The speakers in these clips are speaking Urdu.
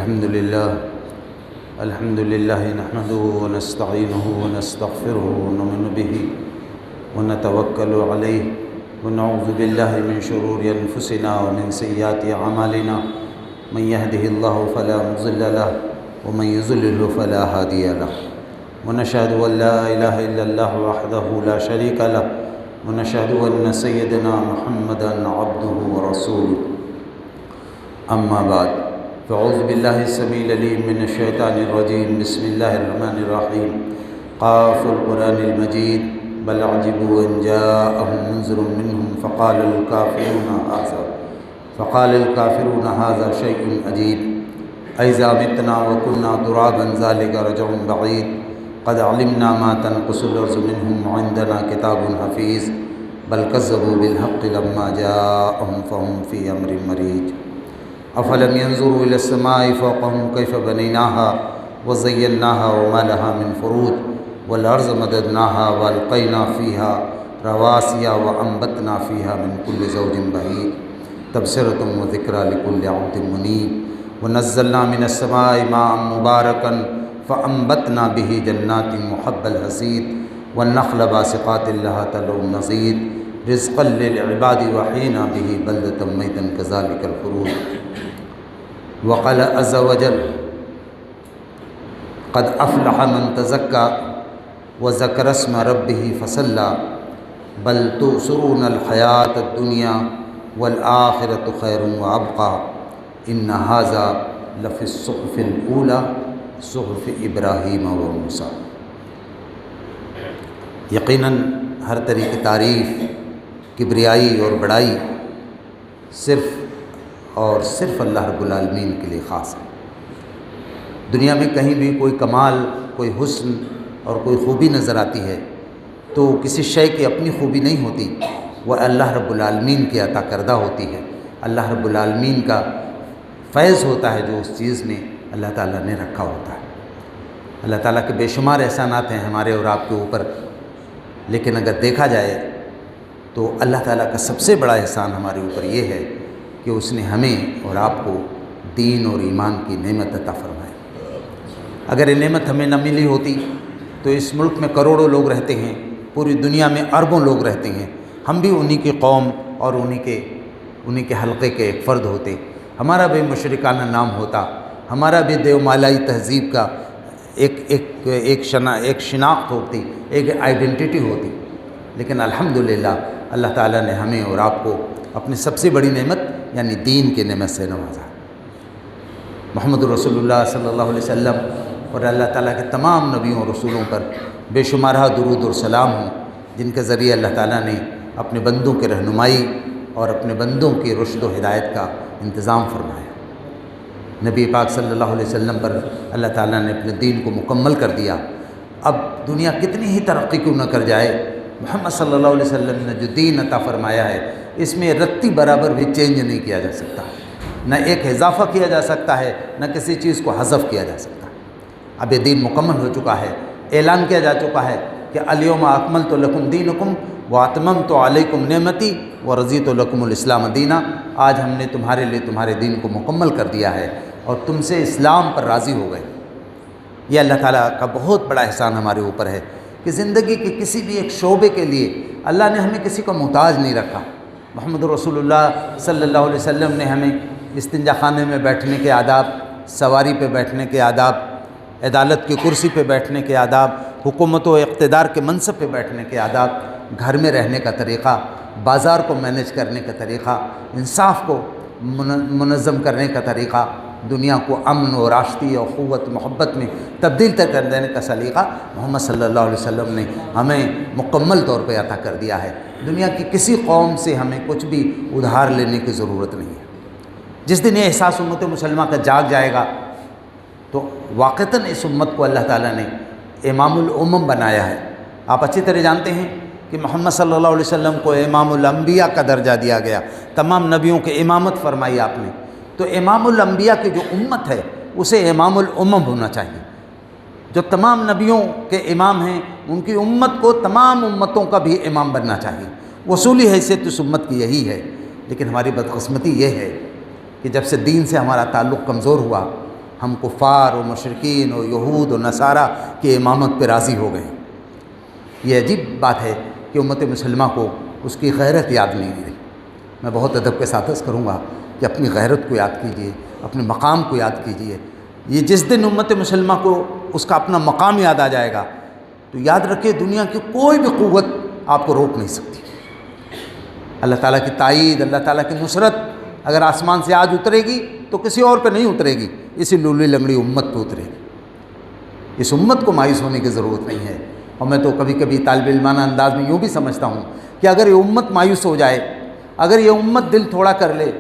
الحمد لله نحمده ونستعينه ونستغفره ونؤمن به ونتوكل عليه ونعوذ بالله من شرور أنفسنا ومن سيئات أعمالنا من يهده الله فلا مضل له ومن يضلل فلا هادي له ونشهد أن لا إله إلا الله وحده لا شريك له ونشهد أن سيدنا محمدا عبده ورسوله أما بعد فأعوذ بالله السميع العليم من الشيطان الرجيم بسم الله الرحمن الرحيم قاف القرآن المجيد بل عجبوا أن جاءهم منذر منهم فقال الكافرون هذا شيء عجيب أإذا متنا وكنا ترابا ذلك رجع بعيد قد علمنا ما تنقص الأرض منهم وعندنا كتاب حفيظ بل كذبوا بالحق لما جاءهم فهم في أمر مريج أفلم ينظروا إلى السماء فوقهم كيف بنيناها وزيناها وما لها من فروج والأرض مددناها وألقينا فيها رواسي وأنبتنا فيها من كل زوج بهيج تبصرة وذكرى لكل عبد منيب ونزلنا من السماء ماء مباركا فأنبتنا به جنات محب الحصيد والنخل باسقات لها طلع نضيد رزقا للعباد وحينا به بلدة ميتا كذلك الخروج وقال عز وجل قد أفلح من تزكى وذكر اسم ربه فصلى بل تؤثرون الحياة الدنيا والآخرة خير وأبقى إن هذا لفي الصحف الأولى صحف إبراہیم و موسیٰ۔ یقیناً ہر طرح کی تعریف، کبریائی اور بڑائی صرف اور صرف اللہ رب العالمین کے لیے خاص ہے۔ دنیا میں کہیں بھی کوئی کمال، کوئی حسن اور کوئی خوبی نظر آتی ہے تو کسی شے کی اپنی خوبی نہیں ہوتی، وہ اللہ رب العالمین کی عطا کردہ ہوتی ہے۔ اللہ رب العالمین کا فیض ہوتا ہے جو اس چیز میں اللہ تعالیٰ نے رکھا ہوتا ہے۔ اللہ تعالیٰ کے بے شمار احسانات ہیں ہمارے اور آپ کے اوپر، لیکن اگر دیکھا جائے تو اللہ تعالیٰ کا سب سے بڑا احسان ہمارے اوپر یہ ہے کہ اس نے ہمیں اور آپ کو دین اور ایمان کی نعمت عطا فرمائی۔ اگر یہ نعمت ہمیں نہ ملی ہوتی تو اس ملک میں کروڑوں لوگ رہتے ہیں، پوری دنیا میں اربوں لوگ رہتے ہیں، ہم بھی انہی کی قوم اور انہی کے حلقے کے ایک فرد ہوتے، ہمارا بھی مشرکانہ نام ہوتا، ہمارا بھی دیومالائی تہذیب کا ایک شناخت ہوتی، ایک آئیڈینٹی ہوتی، لیکن الحمدللہ اللہ تعالیٰ نے ہمیں اور آپ کو اپنی سب سے بڑی نعمت یعنی دین کی نعمت سے نوازا۔ محمد رسول اللہ صلی اللہ علیہ وسلم اور اللہ تعالیٰ کے تمام نبیوں اور رسولوں پر بے شمارہ درود اور سلام ہوں، جن کے ذریعے اللہ تعالیٰ نے اپنے بندوں کی رہنمائی اور اپنے بندوں کی رشد و ہدایت کا انتظام فرمایا۔ نبی پاک صلی اللہ علیہ وسلم پر اللہ تعالیٰ نے اپنے دین کو مکمل کر دیا۔ اب دنیا کتنی ہی ترقی کیوں نہ کر جائے، محمد صلی اللہ علیہ وسلم نے جو دین عطا فرمایا ہے اس میں رتی برابر بھی چینج نہیں کیا جا سکتا، نہ ایک اضافہ کیا جا سکتا ہے، نہ کسی چیز کو حذف کیا جا سکتا۔ اب یہ دین مکمل ہو چکا ہے، اعلان کیا جا چکا ہے کہ الیوم اکملت لکم دینکم واتممت علیکم نعمتی ورضیت لکم الاسلام دینا۔ آج ہم نے تمہارے لیے تمہارے دین کو مکمل کر دیا ہے اور تم سے اسلام پر راضی ہو گئے۔ یہ اللہ تعالیٰ کا بہت بڑا احسان ہمارے اوپر ہے کہ زندگی کے کسی بھی ایک شعبے کے لیے اللہ نے ہمیں کسی کو محتاج نہیں رکھا۔ محمد رسول اللہ صلی اللہ علیہ وسلم نے ہمیں استنجا خانے میں بیٹھنے کے آداب، سواری پہ بیٹھنے کے آداب، عدالت کی کرسی پہ بیٹھنے کے آداب، حکومت و اقتدار کے منصب پہ بیٹھنے کے آداب، گھر میں رہنے کا طریقہ، بازار کو مینیج کرنے کا طریقہ، انصاف کو منظم کرنے کا طریقہ، دنیا کو امن و راشدی اور قوت محبت میں تبدیل کر دینے کا سلیقہ محمد صلی اللہ علیہ وسلم نے ہمیں مکمل طور پہ عطا کر دیا ہے۔ دنیا کی کسی قوم سے ہمیں کچھ بھی ادھار لینے کی ضرورت نہیں ہے۔ جس دن یہ احساس امت مسلمہ کا جاگ جائے گا تو واقعتاً اس امت کو اللہ تعالیٰ نے امام الامم بنایا ہے۔ آپ اچھی طرح جانتے ہیں کہ محمد صلی اللہ علیہ وسلم کو امام الانبیاء کا درجہ دیا گیا، تمام نبیوں کی امامت فرمائی آپ نے، تو امام الانبیاء کی جو امت ہے اسے امام الامم ہونا چاہیے۔ جو تمام نبیوں کے امام ہیں ان کی امت کو تمام امتوں کا بھی امام بننا چاہیے۔ وصولی حیثیت اس امت کی یہی ہے، لیکن ہماری بدقسمتی یہ ہے کہ جب سے دین سے ہمارا تعلق کمزور ہوا، ہم کفار و مشرکین و یہود و نصارہ کی امامت پہ راضی ہو گئے ہیں۔ یہ عجیب بات ہے کہ امت مسلمہ کو اس کی غیرت یاد نہیں رہی۔ میں بہت ادب کے ساتھ عرض کروں گا کہ اپنی غیرت کو یاد کیجیے، اپنے مقام کو یاد کیجیے۔ یہ جس دن امت مسلمہ کو اس کا اپنا مقام یاد آ جائے گا تو یاد رکھے دنیا کی کوئی بھی قوت آپ کو روک نہیں سکتی۔ اللہ تعالیٰ کی تائید، اللہ تعالیٰ کی نصرت اگر آسمان سے آج اترے گی تو کسی اور پہ نہیں اترے گی، اسی لولی لنگڑی امت پہ اترے گی۔ اس امت کو مایوس ہونے کی ضرورت نہیں ہے۔ اور میں تو کبھی کبھی طالب علمانہ انداز میں یوں بھی سمجھتا ہوں کہ اگر یہ امت مایوس ہو جائے، اگر یہ امت دل تھوڑا کر لے،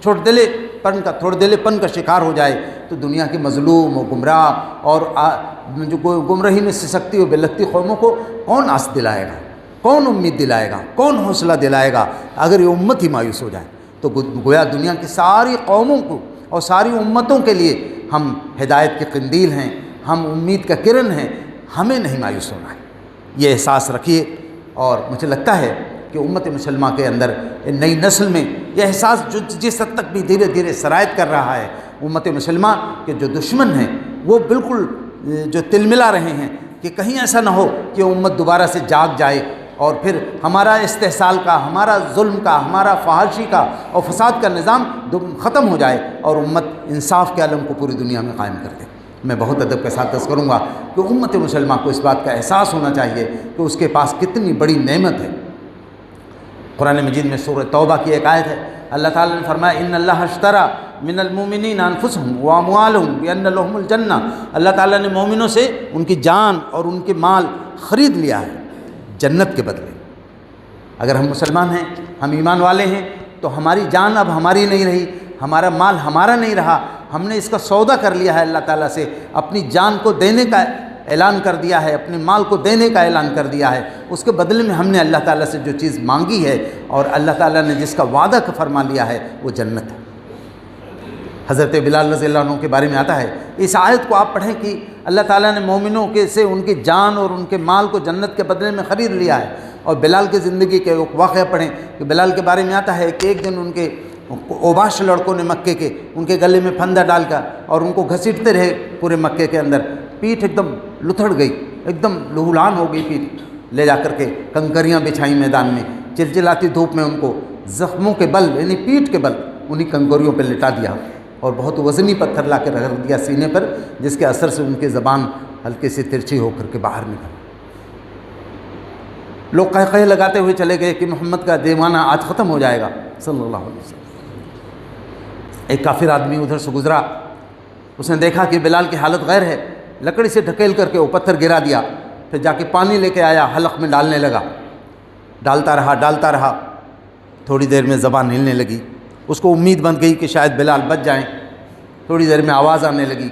تھوڑے دلے پن کا شکار ہو جائے تو دنیا کے مظلوم و گمراہ اور جو گمراہی میں سسکتی و بلکتی قوموں کو کون آس دلائے گا، کون امید دلائے گا، کون حوصلہ دلائے گا؟ اگر یہ امت ہی مایوس ہو جائے تو گویا دنیا کی ساری قوموں کو اور ساری امتوں کے لیے ہم ہدایت کے قندیل ہیں، ہم امید کا کرن ہیں، ہمیں نہیں مایوس ہونا ہے۔ یہ احساس رکھیے۔ اور مجھے لگتا ہے کہ امت مسلمہ کے اندر نئی نسل میں یہ احساس جس حد تک بھی دھیرے دھیرے سرایت کر رہا ہے، امت مسلمہ کے جو دشمن ہیں وہ بالکل جو تلملا رہے ہیں کہ کہیں ایسا نہ ہو کہ امت دوبارہ سے جاگ جائے اور پھر ہمارا استحصال کا، ہمارا ظلم کا، ہمارا فحاشی کا اور فساد کا نظام ختم ہو جائے اور امت انصاف کے عالم کو پوری دنیا میں قائم کر دے۔ میں بہت ادب کے ساتھ عرض کروں گا کہ امت مسلمہ کو اس بات کا احساس ہونا چاہیے کہ اس کے پاس کتنی بڑی نعمت ہے۔ قرآن مجید میں سورہ توبہ کی ایک آیت ہے، اللہ تعالیٰ نے فرمایا ان اللہ اشتری من المؤمنین انفسهم واموالهم بان لهم الجنہ، اللہ تعالیٰ نے مومنوں سے ان کی جان اور ان کے مال خرید لیا ہے جنت کے بدلے۔ اگر ہم مسلمان ہیں، ہم ایمان والے ہیں تو ہماری جان اب ہماری نہیں رہی، ہمارا مال ہمارا نہیں رہا، ہم نے اس کا سودا کر لیا ہے اللہ تعالیٰ سے، اپنی جان کو دینے کا اعلان کر دیا ہے، اپنے مال کو دینے کا اعلان کر دیا ہے۔ اس کے بدلے میں ہم نے اللہ تعالیٰ سے جو چیز مانگی ہے اور اللہ تعالیٰ نے جس کا وعدہ فرما لیا ہے وہ جنت ہے۔ حضرت بلال رضی اللہ عنہ کے بارے میں آتا ہے، اس آیت کو آپ پڑھیں کہ اللہ تعالیٰ نے مومنوں کے سے ان کی جان اور ان کے مال کو جنت کے بدلے میں خرید لیا ہے۔ اور بلال کی زندگی کے ایک واقعہ پڑھیں کہ بلال کے بارے میں آتا ہے کہ ایک دن ان کے اوباش لڑکوں نے مکے کے ان کے گلے میں پھندا ڈال کر اور ان کو گھسیٹتے رہے پورے مکے کے اندر، پیٹھ ایک دم لتھڑ گئی، ایک دم لہولان ہو گئی پیٹھ، لے جا کر کے کنکریاں بچھائیں میدان میں، چلچلاتی دھوپ میں ان کو زخموں کے بل یعنی پیٹھ کے بل انہی کنکریوں پہ لٹا دیا اور بہت وزنی پتھر لا کے رگڑ دیا سینے پر، جس کے اثر سے ان کی زبان ہلکی سی ترچھی ہو کر کے باہر نکل۔ لوگ قہقہے لگاتے ہوئے چلے گئے کہ محمد کا دیوانہ آج ختم ہو جائے گا صلی اللہ علیہ وسلم۔ ایک کافر آدمی ادھر سے گزرا، اس نے دیکھا کہ بلال کی حالت غیر ہے، لکڑی سے ڈھکیل کر کے وہ پتھر گرا دیا، پھر جا کے پانی لے کے آیا، حلق میں ڈالنے لگا، ڈالتا رہا، تھوڑی دیر میں زبان ہلنے لگی، اس کو امید بن گئی کہ شاید بلال بچ جائیں۔ تھوڑی دیر میں آواز آنے لگی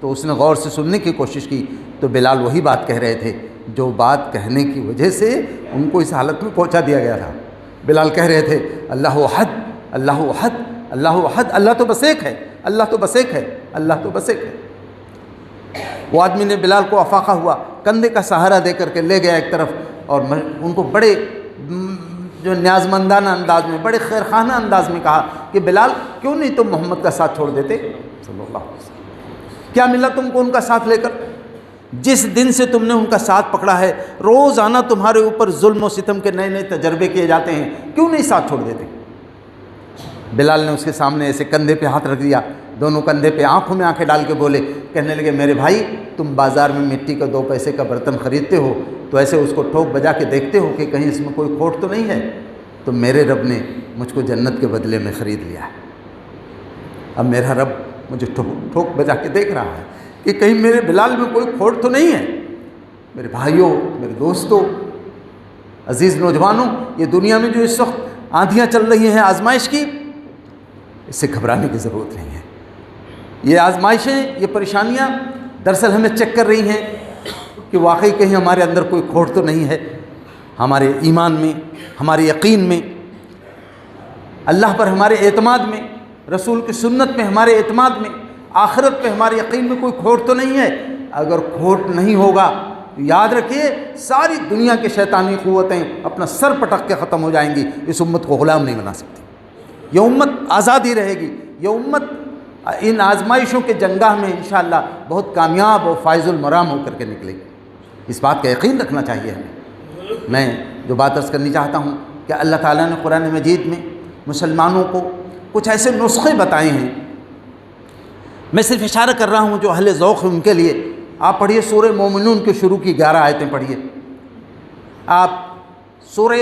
تو اس نے غور سے سننے کی کوشش کی تو بلال وہی بات کہہ رہے تھے جو بات کہنے کی وجہ سے ان کو اس حالت میں پہنچا دیا گیا تھا۔ بلال کہہ رہے تھے اللہ احد، اللہ احد، اللہ احد، اللہ تو بس ایک ہے، اللہ تو بس ایک ہے، اللہ تو بس ایک ہے۔ وہ آدمی نے بلال کو افاقہ ہوا، کندھے کا سہارا دے کر کے لے گیا ایک طرف اور ان کو بڑے جو نیازمندانہ انداز میں، بڑے خیرخانہ انداز میں کہا کہ بلال کیوں نہیں تم محمد کا ساتھ چھوڑ دیتے صلی اللہ علیہ وسلم؟ کیا ملا تم کو ان کا ساتھ لے کر؟ جس دن سے تم نے ان کا ساتھ پکڑا ہے روزانہ تمہارے اوپر ظلم و ستم کے نئے نئے تجربے کیے جاتے ہیں، کیوں نہیں ساتھ چھوڑ دیتے؟ بلال نے اس کے سامنے ایسے کندھے پہ ہاتھ رکھ دیا، دونوں کندھے پہ آنکھوں میں آنکھیں ڈال کے بولے، کہنے لگے میرے بھائی تم بازار میں مٹی کا 2 پیسے کا برتن خریدتے ہو تو ایسے اس کو ٹھوک بجا کے دیکھتے ہو کہ کہیں اس میں کوئی کھوٹ تو نہیں ہے، تو میرے رب نے مجھ کو جنت کے بدلے میں خرید لیا ہے۔ اب میرا رب مجھے ٹھوک بجا کے دیکھ رہا ہے کہ کہیں میرے بلال میں کوئی کھوٹ تو نہیں ہے۔ میرے بھائیوں، میرے دوستوں، عزیز نوجوانوں، یہ دنیا میں جو اس وقت آندھیاں چل رہی ہیں آزمائش کی، اس سے گھبرانے کی ضرورت نہیں ہے۔ یہ آزمائشیں، یہ پریشانیاں دراصل ہمیں چیک کر رہی ہیں کہ واقعی کہیں ہمارے اندر کوئی کھوٹ تو نہیں ہے، ہمارے ایمان میں، ہمارے یقین میں، اللہ پر ہمارے اعتماد میں، رسول کی سنت میں ہمارے اعتماد میں، آخرت پہ ہمارے یقین میں کوئی کھوٹ تو نہیں ہے۔ اگر کھوٹ نہیں ہوگا تو یاد رکھیے ساری دنیا کے شیطانی قوتیں اپنا سر پٹک کے ختم ہو جائیں گی، اس امت کو غلام نہیں بنا سکتی۔ یہ امت آزاد ہی رہے گی، یہ امت ان آزمائشوں کے جنگاہ میں انشاءاللہ بہت کامیاب اور فائز المرام ہو کر کے نکلے گی۔ اس بات کا یقین رکھنا چاہیے ہمیں۔ میں جو بات عرض کرنی چاہتا ہوں کہ اللہ تعالیٰ نے قرآن مجید میں مسلمانوں کو کچھ ایسے نسخے بتائے ہیں، میں صرف اشارہ کر رہا ہوں جو اہل ذوق ہیں ان کے لیے۔ آپ پڑھیے سورہ مومنون کے شروع کی 11 آیتیں پڑھیے، آپ سورہ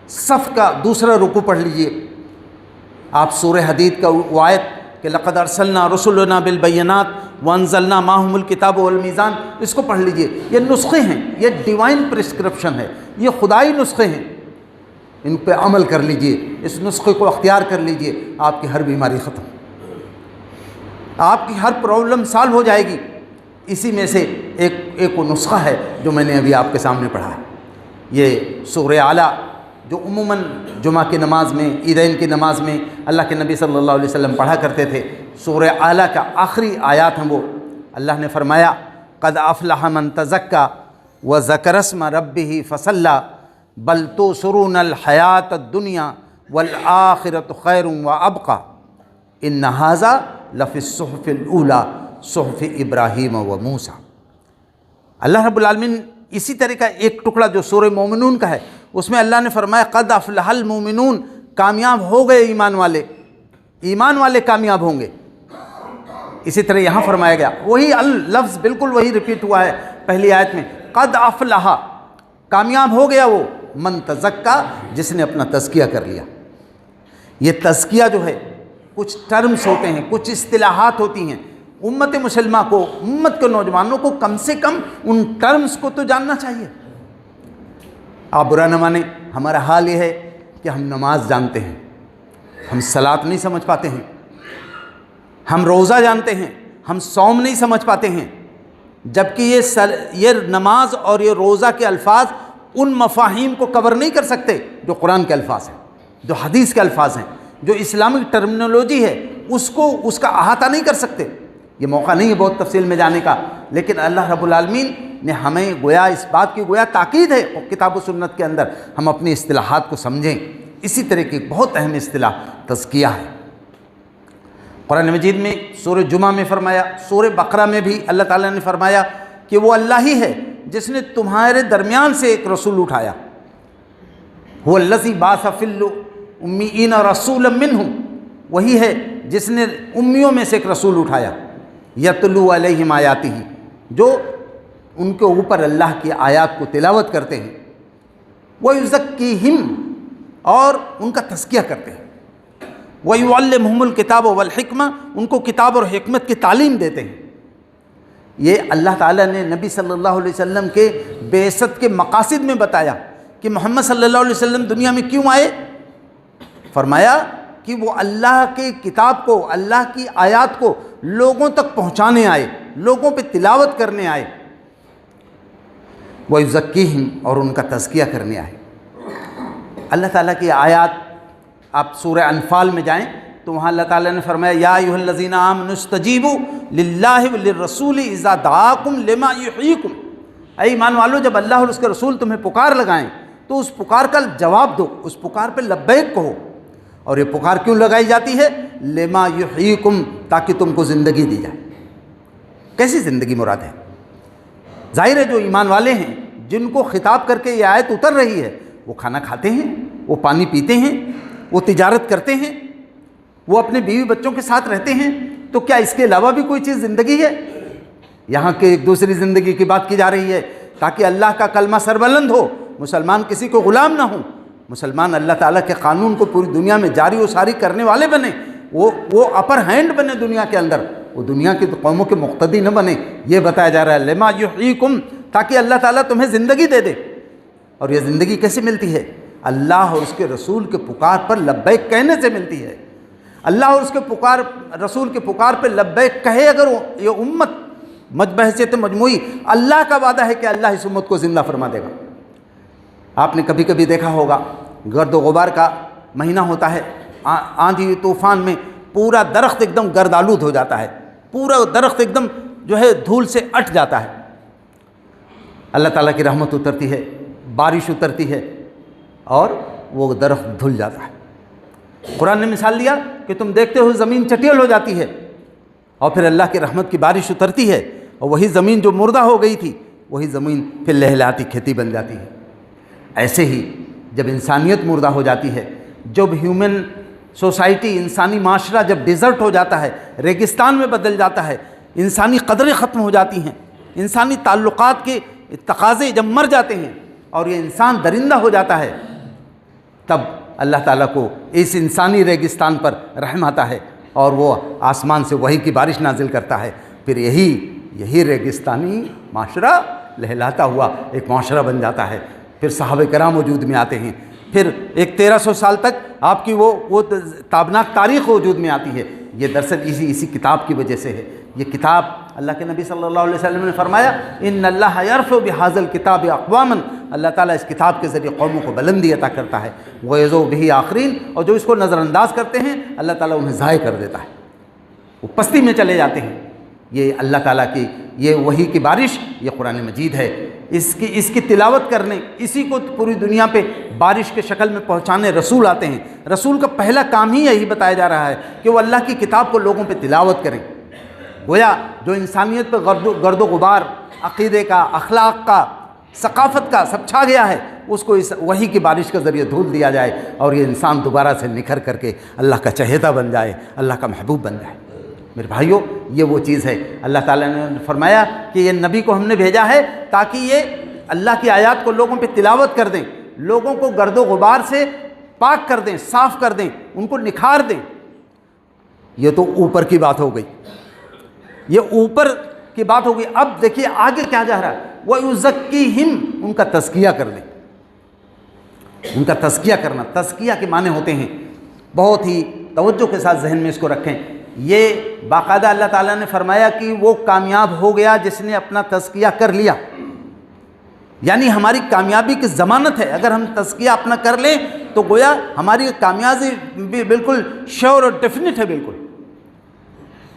صف کا دوسرا رکوع پڑھ لیجئے، آپ سورہ حدید کا وہ آیت کہ لقد ارسلنا رسلنا بالبینات وانزلنا معهم الکتاب والمیزان، اس کو پڑھ لیجئے۔ یہ نسخے ہیں، یہ ڈیوائن پرسکرپشن ہے، یہ خدائی نسخے ہیں، ان پہ عمل کر لیجئے، اس نسخے کو اختیار کر لیجئے، آپ کی ہر بیماری ختم، آپ کی ہر پرابلم سالو ہو جائے گی۔ اسی میں سے ایک وہ نسخہ ہے جو میں نے ابھی آپ کے سامنے پڑھا ہے۔ یہ سورہ اعلیٰ جو عموماً جمعہ کی نماز میں، عیدین کی نماز میں اللہ کے نبی صلی اللہ علیہ وسلم پڑھا کرتے تھے، سورہ اعلیٰ کا آخری آیات ہیں وہ۔ اللہ نے فرمایا قد افلح من تزکا وذکر اسم ربہ فصلی بل تؤثرون الحیاۃ الدنیا والآخرۃ خیر وابقی ان ھذا لفی الصحف الاولی صحف ابراہیم و موسیٰ۔ اللہ رب العالمین اسی طرح کا ایک ٹکڑا جو سورہ مومنون کا ہے، اس میں اللہ نے فرمایا قد افلح المومنون، کامیاب ہو گئے ایمان والے، ایمان والے کامیاب ہوں گے۔ اسی طرح یہاں فرمایا گیا، وہی لفظ بالکل وہی ریپیٹ ہوا ہے پہلی آیت میں، قد افلح، کامیاب ہو گیا وہ، من تزکا، جس نے اپنا تزکیہ کر لیا۔ یہ تزکیہ جو ہے کچھ ٹرمز ہوتے ہیں، کچھ اصطلاحات ہوتی ہیں، امت مسلمہ کو، امت کے نوجوانوں کو کم سے کم ان ٹرمز کو تو جاننا چاہیے۔ آپ برا نہ مانیں، ہمارا حال یہ ہے کہ ہم نماز جانتے ہیں، ہم صلاۃ نہیں سمجھ پاتے ہیں، ہم روزہ جانتے ہیں، ہم صوم نہیں سمجھ پاتے ہیں، جبکہ یہ نماز اور یہ روزہ کے الفاظ ان مفاہیم کو کور نہیں کر سکتے جو قرآن کے الفاظ ہیں، جو حدیث کے الفاظ ہیں، جو اسلامک ٹرمنالوجی ہے اس کا احاطہ نہیں کر سکتے۔ یہ موقع نہیں ہے بہت تفصیل میں جانے کا، لیکن اللہ رب العالمین نے ہمیں گویا اس بات کی گویا تاکید ہے کتاب و سنت کے اندر ہم اپنی اصطلاحات کو سمجھیں۔ اسی طرح کی بہت اہم اصطلاح تزکیہ ہے۔ قرآن مجید میں سورہ جمعہ میں فرمایا، سورہ بقرہ میں بھی اللہ تعالیٰ نے فرمایا کہ وہ اللہ ہی ہے جس نے تمہارے درمیان سے ایک رسول اٹھایا، هو الذی بعث فی الامیین رسولا منہم، وہی ہے جس نے امیوں میں سے ایک رسول اٹھایا، یتلو علیہم آیاتہ، جو ان کے اوپر اللہ کی آیات کو تلاوت کرتے ہیں، وَيُزَكِّيهِمْ، اور ان کا تزکیہ کرتے ہیں، وَيُعَلِّمُهُمُ الْكِتَابَ وَالْحِكْمَةَ، ان کو کتاب اور حکمت کی تعلیم دیتے ہیں۔ یہ اللہ تعالیٰ نے نبی صلی اللہ علیہ وسلم کے بعثت کے مقاصد میں بتایا کہ محمد صلی اللہ علیہ وسلم دنیا میں کیوں آئے۔ فرمایا کہ وہ اللہ کی کتاب کو، اللہ کی آیات کو لوگوں تک پہنچانے آئے، لوگوں پہ تلاوت کرنے آئے، وَيُزَكِّيهِمْ، اور ان کا تزکیہ کرنے آئے۔ اللہ تعالیٰ کی آیات، آپ سورہ انفال میں جائیں تو وہاں اللہ تعالیٰ نے فرمایا یا ایھا الذین آمنوا استجیبوا للہ وللرسول اذا دعاکم لما یحییکم، اے ایمان والو جب اللہ اور اس کے رسول تمہیں پکار لگائیں تو اس پکار کا جواب دو، اس پکار پہ لبیک کہو۔ اور یہ پکار کیوں لگائی جاتی ہے؟ لما یحییکم، تاکہ تم کو زندگی دی جائے۔ کیسی زندگی مراد ہے؟ ظاہر ہے جو ایمان والے ہیں، جن کو خطاب کر کے یہ آیت اتر رہی ہے، وہ کھانا کھاتے ہیں، وہ پانی پیتے ہیں، وہ تجارت کرتے ہیں، وہ اپنے بیوی بچوں کے ساتھ رہتے ہیں، تو کیا اس کے علاوہ بھی کوئی چیز زندگی ہے؟ یہاں کے ایک دوسری زندگی کی بات کی جا رہی ہے تاکہ اللہ کا کلمہ سربلند ہو، مسلمان کسی کو غلام نہ ہوں، مسلمان اللہ تعالیٰ کے قانون کو پوری دنیا میں جاری و ساری کرنے والے بنے، وہ اپر ہینڈ بنے دنیا کے اندر، وہ دنیا کی قوموں کے مقتدی نہ بنے۔ یہ بتایا جا رہا ہے لما یحییکم، تاکہ اللہ تعالیٰ تمہیں زندگی دے دے۔ اور یہ زندگی کیسے ملتی ہے؟ اللہ اور اس کے رسول کے پکار پر لبیک کہنے سے ملتی ہے۔ اللہ اور اس کے رسول کے پکار پہ لبیک کہے اگر یہ امت بحیثیت مجموعی، اللہ کا وعدہ ہے کہ اللہ اس امت کو زندہ فرما دے گا۔ آپ نے کبھی کبھی دیکھا ہوگا گرد و غبار کا مہینہ ہوتا ہے، آندھی طوفان میں پورا درخت ایک دم گرد آلود ہو جاتا ہے، پورا درخت ایک دم جو ہے دھول سے اٹھ جاتا ہے۔ اللہ تعالیٰ کی رحمت اترتی ہے، بارش اترتی ہے اور وہ درخت دھل جاتا ہے۔ قرآن نے مثال دیا کہ تم دیکھتے ہو زمین چٹیل ہو جاتی ہے اور پھر اللہ کی رحمت کی بارش اترتی ہے اور وہی زمین جو مردہ ہو گئی تھی وہی زمین پھر لہلاتی کھیتی بن جاتی ہے۔ ایسے ہی جب انسانیت مردہ ہو جاتی ہے، جب ہیومن سوسائٹی، انسانی معاشرہ جب ڈیزرٹ ہو جاتا ہے، ریگستان میں بدل جاتا ہے، انسانی قدریں ختم ہو جاتی ہیں، انسانی تعلقات کے تقاضے جب مر جاتے ہیں اور یہ انسان درندہ ہو جاتا ہے، تب اللہ تعالیٰ کو اس انسانی ریگستان پر رحم آتا ہے اور وہ آسمان سے وحی کی بارش نازل کرتا ہے۔ پھر یہی ریگستانی معاشرہ لہلاتا ہوا ایک معاشرہ بن جاتا ہے۔ پھر صحابہ کرام وجود میں آتے ہیں، پھر ایک 1300 سال تک آپ کی وہ تابناک تاریخ وجود میں آتی ہے۔ یہ دراصل اسی کتاب کی وجہ سے ہے۔ یہ کتاب اللہ کے نبی صلی اللہ علیہ وسلم نے فرمایا ان اللہ یرفع بہذا الکتاب اقواما، اللہ تعالیٰ اس کتاب کے ذریعے قوموں کو بلندی عطا کرتا ہے، ویذو بہ آخرین، اور جو اس کو نظر انداز کرتے ہیں اللہ تعالیٰ انہیں ضائع کر دیتا ہے، وہ پستی میں چلے جاتے ہیں۔ یہ اللہ تعالیٰ کی یہ وحی کی بارش، یہ قرآن مجید ہے۔ اس کی تلاوت کرنے، اسی کو پوری دنیا پہ بارش کے شکل میں پہنچانے رسول آتے ہیں۔ رسول کا پہلا کام ہی یہی بتایا جا رہا ہے کہ وہ اللہ کی کتاب کو لوگوں پہ تلاوت کریں۔ گویا جو انسانیت پہ گرد و غبار عقیدے کا، اخلاق کا، ثقافت کا سب چھا گیا ہے، اس کو اس وحی کی بارش کے ذریعے دھول دیا جائے اور یہ انسان دوبارہ سے نکھر کر کے اللہ کا چہیتا بن جائے، اللہ کا محبوب بن جائے۔ میرے بھائیوں، یہ وہ چیز ہے۔ اللہ تعالیٰ نے فرمایا کہ یہ نبی کو ہم نے بھیجا ہے تاکہ یہ اللہ کی آیات کو لوگوں پہ تلاوت کر دیں، لوگوں کو گرد و غبار سے پاک کر دیں، صاف کر دیں، ان کو نکھار دیں۔ یہ تو اوپر کی بات ہو گئی، یہ اوپر کی بات ہو گئی۔ اب دیکھیے آگے کیا جا رہا ہے، وَيُزَكِّيهِمْ، ان کا تزکیہ کر دیں، ان کا تزکیہ کرنا۔ تزکیہ کے معنی ہوتے ہیں، بہت ہی توجہ کے ساتھ ذہن میں اس کو رکھیں۔ یہ باقاعدہ اللہ تعالیٰ نے فرمایا کہ وہ کامیاب ہو گیا جس نے اپنا تزکیہ کر لیا، یعنی ہماری کامیابی کی ضمانت ہے۔ اگر ہم تزکیہ اپنا کر لیں تو گویا ہماری کامیابی بھی بالکل شیور اور ڈیفینٹ ہے بالکل۔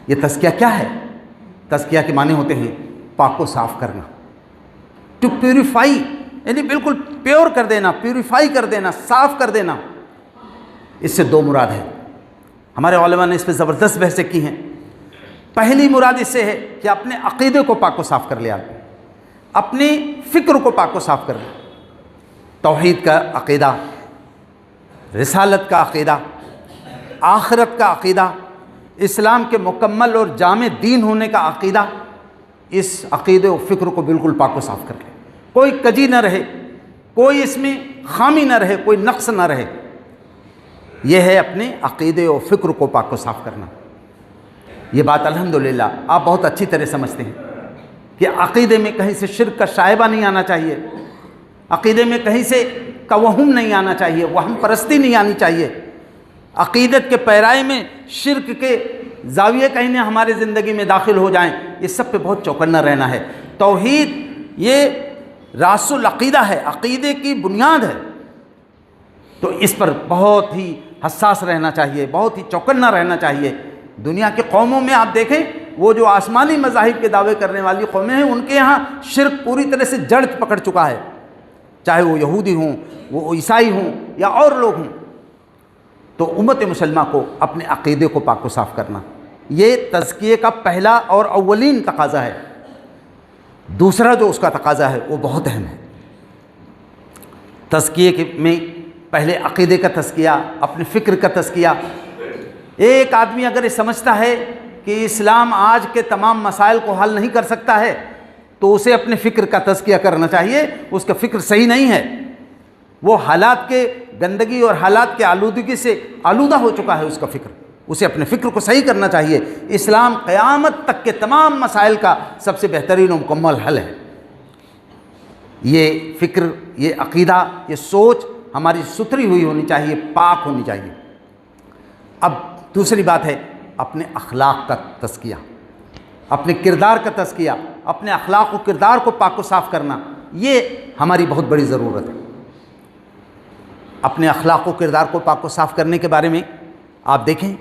یہ تزکیہ کیا ہے؟ تزکیہ کے معنی ہوتے ہیں پاک و صاف کرنا، ٹو پیوریفائی، یعنی بالکل پیور کر دینا، پیوریفائی کر دینا، صاف کر دینا۔ اس سے دو مراد ہے، ہمارے علماء نے اس پہ زبردست بحثیں کی ہیں۔ پہلی مراد اس سے ہے کہ اپنے عقیدے کو پاک و صاف کر لیا، اپنی فکر کو پاک و صاف کر لیا، توحید کا عقیدہ، رسالت کا عقیدہ، آخرت کا عقیدہ، اسلام کے مکمل اور جامع دین ہونے کا عقیدہ، اس عقیدے و فکر کو بالکل پاک و صاف کر لیں، کوئی کجی نہ رہے، کوئی اس میں خامی نہ رہے، کوئی نقص نہ رہے۔ یہ ہے اپنے عقیدے و فکر کو پاک و صاف کرنا۔ یہ بات الحمدللہ آپ بہت اچھی طرح سمجھتے ہیں کہ عقیدے میں کہیں سے شرک کا شائبہ نہیں آنا چاہیے، عقیدے میں کہیں سے توہم نہیں آنا چاہیے، وہم پرستی نہیں آنی چاہیے، عقیدت کے پیرائے میں شرک کے زاویے کہیں نہ ہمارے زندگی میں داخل ہو جائیں، اس سب پہ بہت چوکنا رہنا ہے۔ توحید یہ راس العقیدہ ہے، عقیدے کی بنیاد ہے، تو اس پر بہت ہی حساس رہنا چاہیے، بہت ہی چوکنا رہنا چاہیے۔ دنیا کی قوموں میں آپ دیکھیں، وہ جو آسمانی مذاہب کے دعوے کرنے والی قومیں ہیں، ان کے یہاں شرک پوری طرح سے جڑ پکڑ چکا ہے، چاہے وہ یہودی ہوں، وہ عیسائی ہوں یا اور لوگ ہوں۔ تو امت مسلمہ کو اپنے عقیدے کو پاک و صاف کرنا، یہ تزکیے کا پہلا اور اولین تقاضا ہے۔ دوسرا جو اس کا تقاضا ہے وہ بہت اہم ہے۔ تزکیے میں پہلے عقیدے کا تزکیہ، اپنے فکر کا تزکیہ۔ ایک آدمی اگر یہ سمجھتا ہے کہ اسلام آج کے تمام مسائل کو حل نہیں کر سکتا ہے تو اسے اپنے فکر کا تزکیہ کرنا چاہیے۔ اس کا فکر صحیح نہیں ہے، وہ حالات کے گندگی اور حالات کے آلودگی سے آلودہ ہو چکا ہے اس کا فکر، اسے اپنے فکر کو صحیح کرنا چاہیے۔ اسلام قیامت تک کے تمام مسائل کا سب سے بہترین و مکمل حل ہے۔ یہ فکر، یہ عقیدہ، یہ سوچ ہماری ستھری ہوئی ہونی چاہیے، پاک ہونی چاہیے۔ اب دوسری بات ہے اپنے اخلاق کا تزکیہ، اپنے کردار کا تزکیہ، اپنے اخلاق و کردار کو پاک و صاف کرنا، یہ ہماری بہت بڑی ضرورت ہے۔ اپنے اخلاق و کردار کو پاک و صاف کرنے کے بارے میں آپ دیکھیں،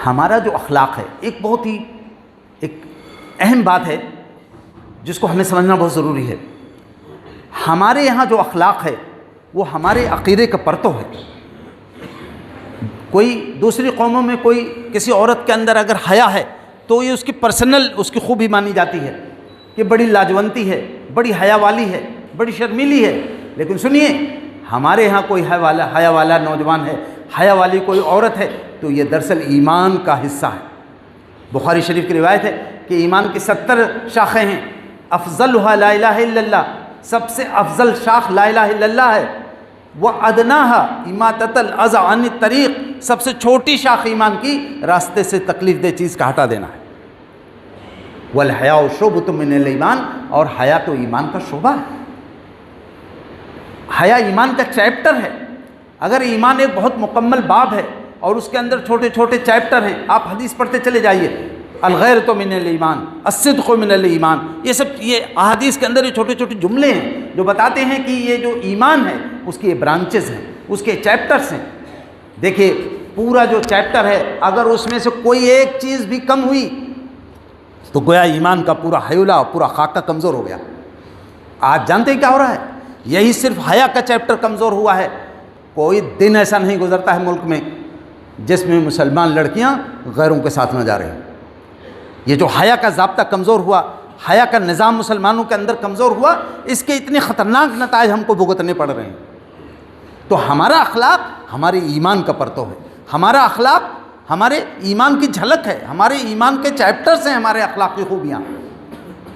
ہمارا جو اخلاق ہے ایک بہت ہی اہم بات ہے جس کو ہمیں سمجھنا بہت ضروری ہے۔ ہمارے یہاں جو اخلاق ہے وہ ہمارے عقیدے کا پرتو ہے۔ کوئی دوسری قوموں میں کوئی کسی عورت کے اندر اگر حیا ہے تو یہ اس کی پرسنل اس کی خوبی مانی جاتی ہے کہ بڑی لاجونتی ہے، بڑی حیا والی ہے، بڑی شرمیلی ہے. لیکن سنیے، ہمارے ہاں کوئی حیا والا نوجوان ہے، حیا والی کوئی عورت ہے تو یہ دراصل ایمان کا حصہ ہے. بخاری شریف کی روایت ہے کہ ایمان کی 70 شاخیں ہیں، افضلها لا الہ الا اللہ، سب سے افضل شاخ لا الہ الا اللہ ہے. وَأَدْنَاهَا إِمَاطَةَ الْأَذَى عَنِ الطَّرِيقِ، سب سے چھوٹی شاخ ایمان کی راستے سے تکلیف دہ چیز کا ہٹا دینا ہے. وَالْحَيَاءُ شُعْبَةٌ مِّنَ الْإِيمَانِ، اور حیا تو ایمان کا شعبہ ہے. حیا ایمان کا چیپٹر ہے. اگر ایمان ایک بہت مکمل باب ہے اور اس کے اندر چھوٹے چھوٹے چیپٹر ہیں، آپ حدیث پڑھتے چلے جائیے، الغیرۃ من الایمان، الصدق من الایمان، یہ احادیث کے اندر یہ چھوٹے چھوٹے جملے ہیں جو بتاتے ہیں کہ یہ جو ایمان ہے اس کے برانچز ہیں، اس کے چیپٹرز ہیں. دیکھیے پورا جو چیپٹر ہے اگر اس میں سے کوئی ایک چیز بھی کم ہوئی تو گویا ایمان کا پورا حیولہ، پورا خاکہ کمزور ہو گیا. آج جانتے ہیں کیا ہو رہا ہے؟ یہی صرف حیا کا چیپٹر کمزور ہوا ہے. کوئی دن ایسا نہیں گزرتا ہے ملک میں جس میں مسلمان لڑکیاں غیروں کے ساتھ نہ جا رہے ہیں. یہ جو حیا کا ضابطہ کمزور ہوا، حیا کا نظام مسلمانوں کے اندر کمزور ہوا، اس کے اتنے خطرناک نتائج ہم کو بھگتنے پڑ رہے ہیں. تو ہمارا اخلاق ہمارے ایمان کا پرتو ہے، ہمارا اخلاق ہمارے ایمان کی جھلک ہے، ہمارے ایمان کے چیپٹرز ہیں ہمارے اخلاق کی خوبیاں.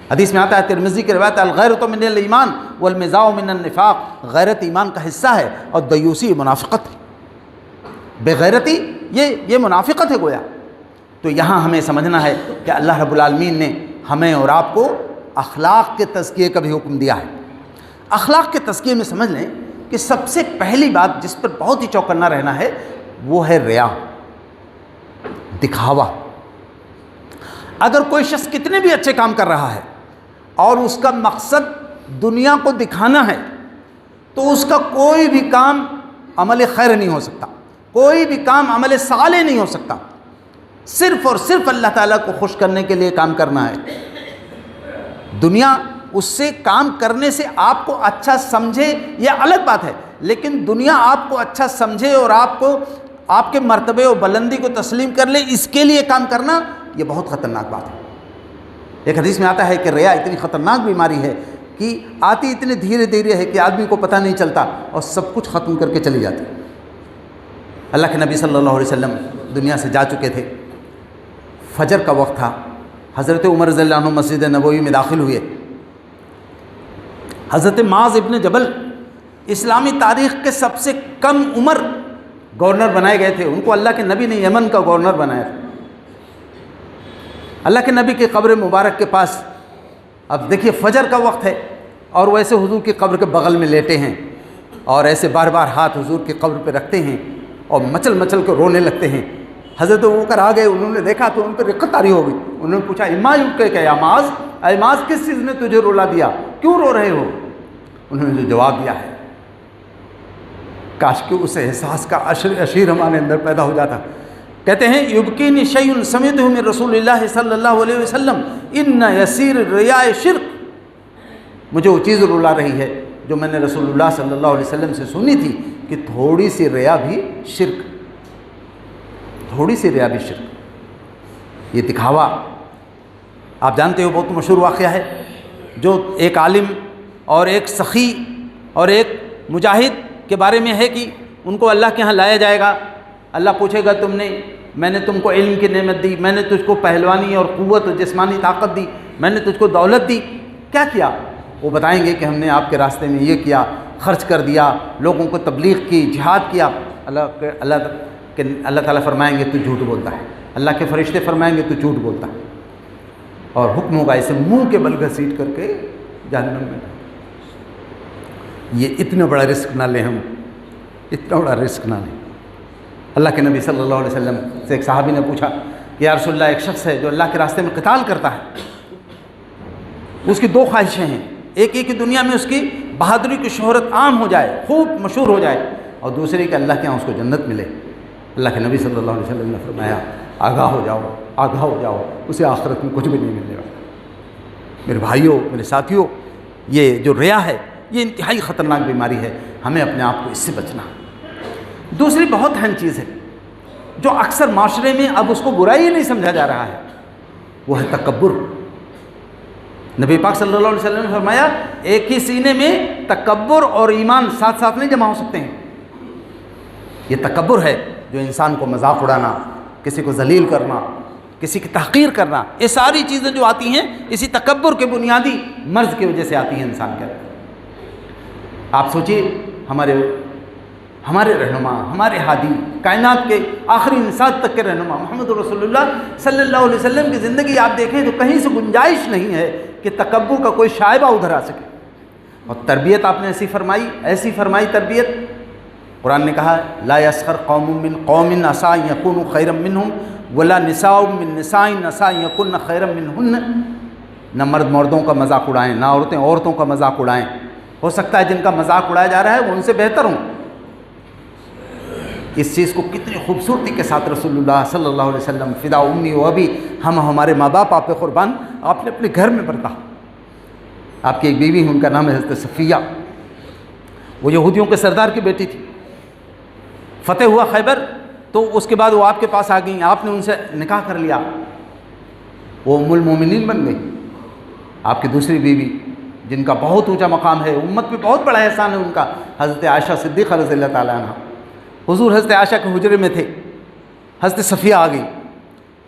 حدیث میں آتا ہے، ترمذی کی روایت، الغیرۃ من الایمان والمزاح من النفاق، غیرت ایمان کا حصہ ہے اور دیوسی منافقت ہے. بے غیرتی یہ منافقت ہے گویا. تو یہاں ہمیں سمجھنا ہے کہ اللہ رب العالمین نے ہمیں اور آپ کو اخلاق کے تزکیے کا بھی حکم دیا ہے. اخلاق کے تزکیے میں سمجھ لیں کہ سب سے پہلی بات جس پر بہت ہی چوکنا رہنا ہے وہ ہے ریا، دکھاوا. اگر کوئی شخص کتنے بھی اچھے کام کر رہا ہے اور اس کا مقصد دنیا کو دکھانا ہے تو اس کا کوئی بھی کام عمل خیر نہیں ہو سکتا، کوئی بھی کام عمل صالح نہیں ہو سکتا. صرف اور صرف اللہ تعالیٰ کو خوش کرنے کے لیے کام کرنا ہے. دنیا اس سے کام کرنے سے آپ کو اچھا سمجھے یہ الگ بات ہے، لیکن دنیا آپ کو اچھا سمجھے اور آپ کو آپ کے مرتبے اور بلندی کو تسلیم کر لے، اس کے لیے کام کرنا یہ بہت خطرناک بات ہے. ایک حدیث میں آتا ہے کہ ریا اتنی خطرناک بیماری ہے کہ آتی اتنے دھیرے دھیرے ہے کہ آدمی کو پتہ نہیں چلتا اور سب کچھ ختم کر کے چلی جاتی. اللہ کے نبی صلی اللہ علیہ وسلم دنیا سے جا چکے تھے. فجر کا وقت تھا. حضرت عمر رضی اللہ عنہ مسجد نبوی میں داخل ہوئے. حضرت معاذ ابن جبل اسلامی تاریخ کے سب سے کم عمر گورنر بنائے گئے تھے. ان کو اللہ کے نبی نے یمن کا گورنر بنایا تھا. اللہ کے نبی کی قبر مبارک کے پاس، اب دیکھیے فجر کا وقت ہے اور وہ ایسے حضور کی قبر کے بغل میں لیٹے ہیں اور ایسے بار بار ہاتھ حضور کی قبر پہ رکھتے ہیں اور مچل مچل کے رونے لگتے ہیں. حضرت ابوبکر آ گئے، انہوں نے دیکھا تو ان پہ رقت طاری ہو گئی. انہوں نے پوچھا، اما کہ یا معاذ، اے معاذ کس چیز نے تجھے رولا دیا، کیوں رو رہے ہو؟ انہوں نے جو جواب دیا ہے، کاش کہ اس احساس کا اشیر ہمارے اندر پیدا ہو جاتا. کہتے ہیں، یبکینی شیء سمعتہ من رسول اللہ صلی اللہ علیہ وسلم ان یسیر الریاء شرک. مجھے وہ چیز رلا رہی ہے جو میں نے رسول اللہ صلی اللہ علیہ وسلم سے سنی تھی کہ تھوڑی سی ریا بھی شرک، تھوڑی سی ریا بھی شرک. یہ دکھاوا آپ جانتے ہو بہت مشہور واقعہ ہے جو ایک عالم اور ایک سخی اور ایک مجاہد کے بارے میں ہے کہ ان کو اللہ کے ہاں لایا جائے گا. اللہ پوچھے گا، میں نے تم کو علم کی نعمت دی، میں نے تجھ کو پہلوانی اور قوت اور جسمانی طاقت دی، میں نے تجھ کو دولت دی، کیا کیا؟ وہ بتائیں گے کہ ہم نے آپ کے راستے میں یہ کیا، خرچ کر دیا، لوگوں کو تبلیغ کی، جہاد کیا. اللہ تعالیٰ فرمائیں گے تو جھوٹ بولتا ہے. اللہ کے فرشتے فرمائیں گے تو جھوٹ بولتا ہے، اور حکم ہوگا اسے منہ کے بل گھسیٹ کر کے جہنم میں. یہ اتنا بڑا رسک نہ لیں، ہم اتنا بڑا رسک نہ لیں. اللہ کے نبی صلی اللہ علیہ وسلم سے ایک صحابی نے پوچھا کہ یا رسول اللہ، ایک شخص ہے جو اللہ کے راستے میں قتال کرتا ہے، اس کی دو خواہشیں ہیں. ایک یہ کہ دنیا میں اس کی بہادری کی شہرت عام ہو جائے، خوب مشہور ہو جائے، اور دوسری کہ اللہ کے یہاں اس کو جنت ملے. اللہ کے نبی صلی اللہ علیہ وسلم نے فرمایا، آگاہ ہو جاؤ، آگاہ ہو جاؤ، اسے آخرت میں کچھ بھی نہیں ملنے والا. میرے بھائیوں، میرے ساتھیوں، یہ جو ریا ہے یہ انتہائی خطرناک بیماری ہے. ہمیں اپنے آپ کو اس سے بچنا. دوسری بہت اہم چیز ہے جو اکثر معاشرے میں اب اس کو برائی ہی نہیں سمجھا جا رہا ہے، وہ ہے تکبر۔ نبی پاک صلی اللہ علیہ وسلم نے فرمایا ایک ہی سینے میں تکبر اور ایمان ساتھ ساتھ نہیں جمع ہو سکتے ہیں۔ یہ تکبر ہے جو انسان کو مذاق اڑانا، کسی کو ذلیل کرنا، کسی کی تحقیر کرنا، یہ ساری چیزیں جو آتی ہیں اسی تکبر کے بنیادی مرض کی وجہ سے آتی ہیں انسان کے اندر۔ آپ سوچئے ہمارے رہنما، ہمارے ہادی، کائنات کے آخری انسان تک کے رہنما محمد رسول اللہ صلی اللہ علیہ وسلم کی زندگی آپ دیکھیں تو کہیں سے گنجائش نہیں ہے کہ تکبر کا کوئی شائبہ ادھر آ سکے۔ اور تربیت آپ نے ایسی فرمائی تربیت، قرآن نے کہا لا یسخر قوم من قوم عسى ان يكونوا خيرا منهم ولا نساء من نساء عسى ان يكن خيرا منهن۔ نہ مرد مردوں کا مذاق اڑائیں، نہ عورتیں عورتوں کا مذاق اڑائیں، ہو سکتا ہے جن کا مذاق اڑایا جا رہا ہے وہ ان سے بہتر ہوں۔ اس چیز کو کتنی خوبصورتی کے ساتھ رسول اللہ صلی اللہ علیہ وسلم فدا امی و ابی، ہم ہمارے ماں باپ آپ پہ قربان، آپ نے اپنے گھر میں برتا۔ آپ کی ایک بیوی ان کا نام ہے حضرت صفیہ، وہ یہودیوں کے سردار کی بیٹی تھی۔ فتح ہوا خیبر تو اس کے بعد وہ آپ کے پاس آ گئیں، آپ نے ان سے نکاح کر لیا، وہ ام المومنین بن گئی۔ آپ کی دوسری بیوی جن کا بہت اونچا مقام ہے، امت پہ بہت بڑا احسان ہے ان کا، حضرت عائشہ صدیقہ رضی اللہ تعالیٰ عنہ۔ حضور حضرت عائشہ کے حجرے میں تھے، حضرت صفیہ آ گئی۔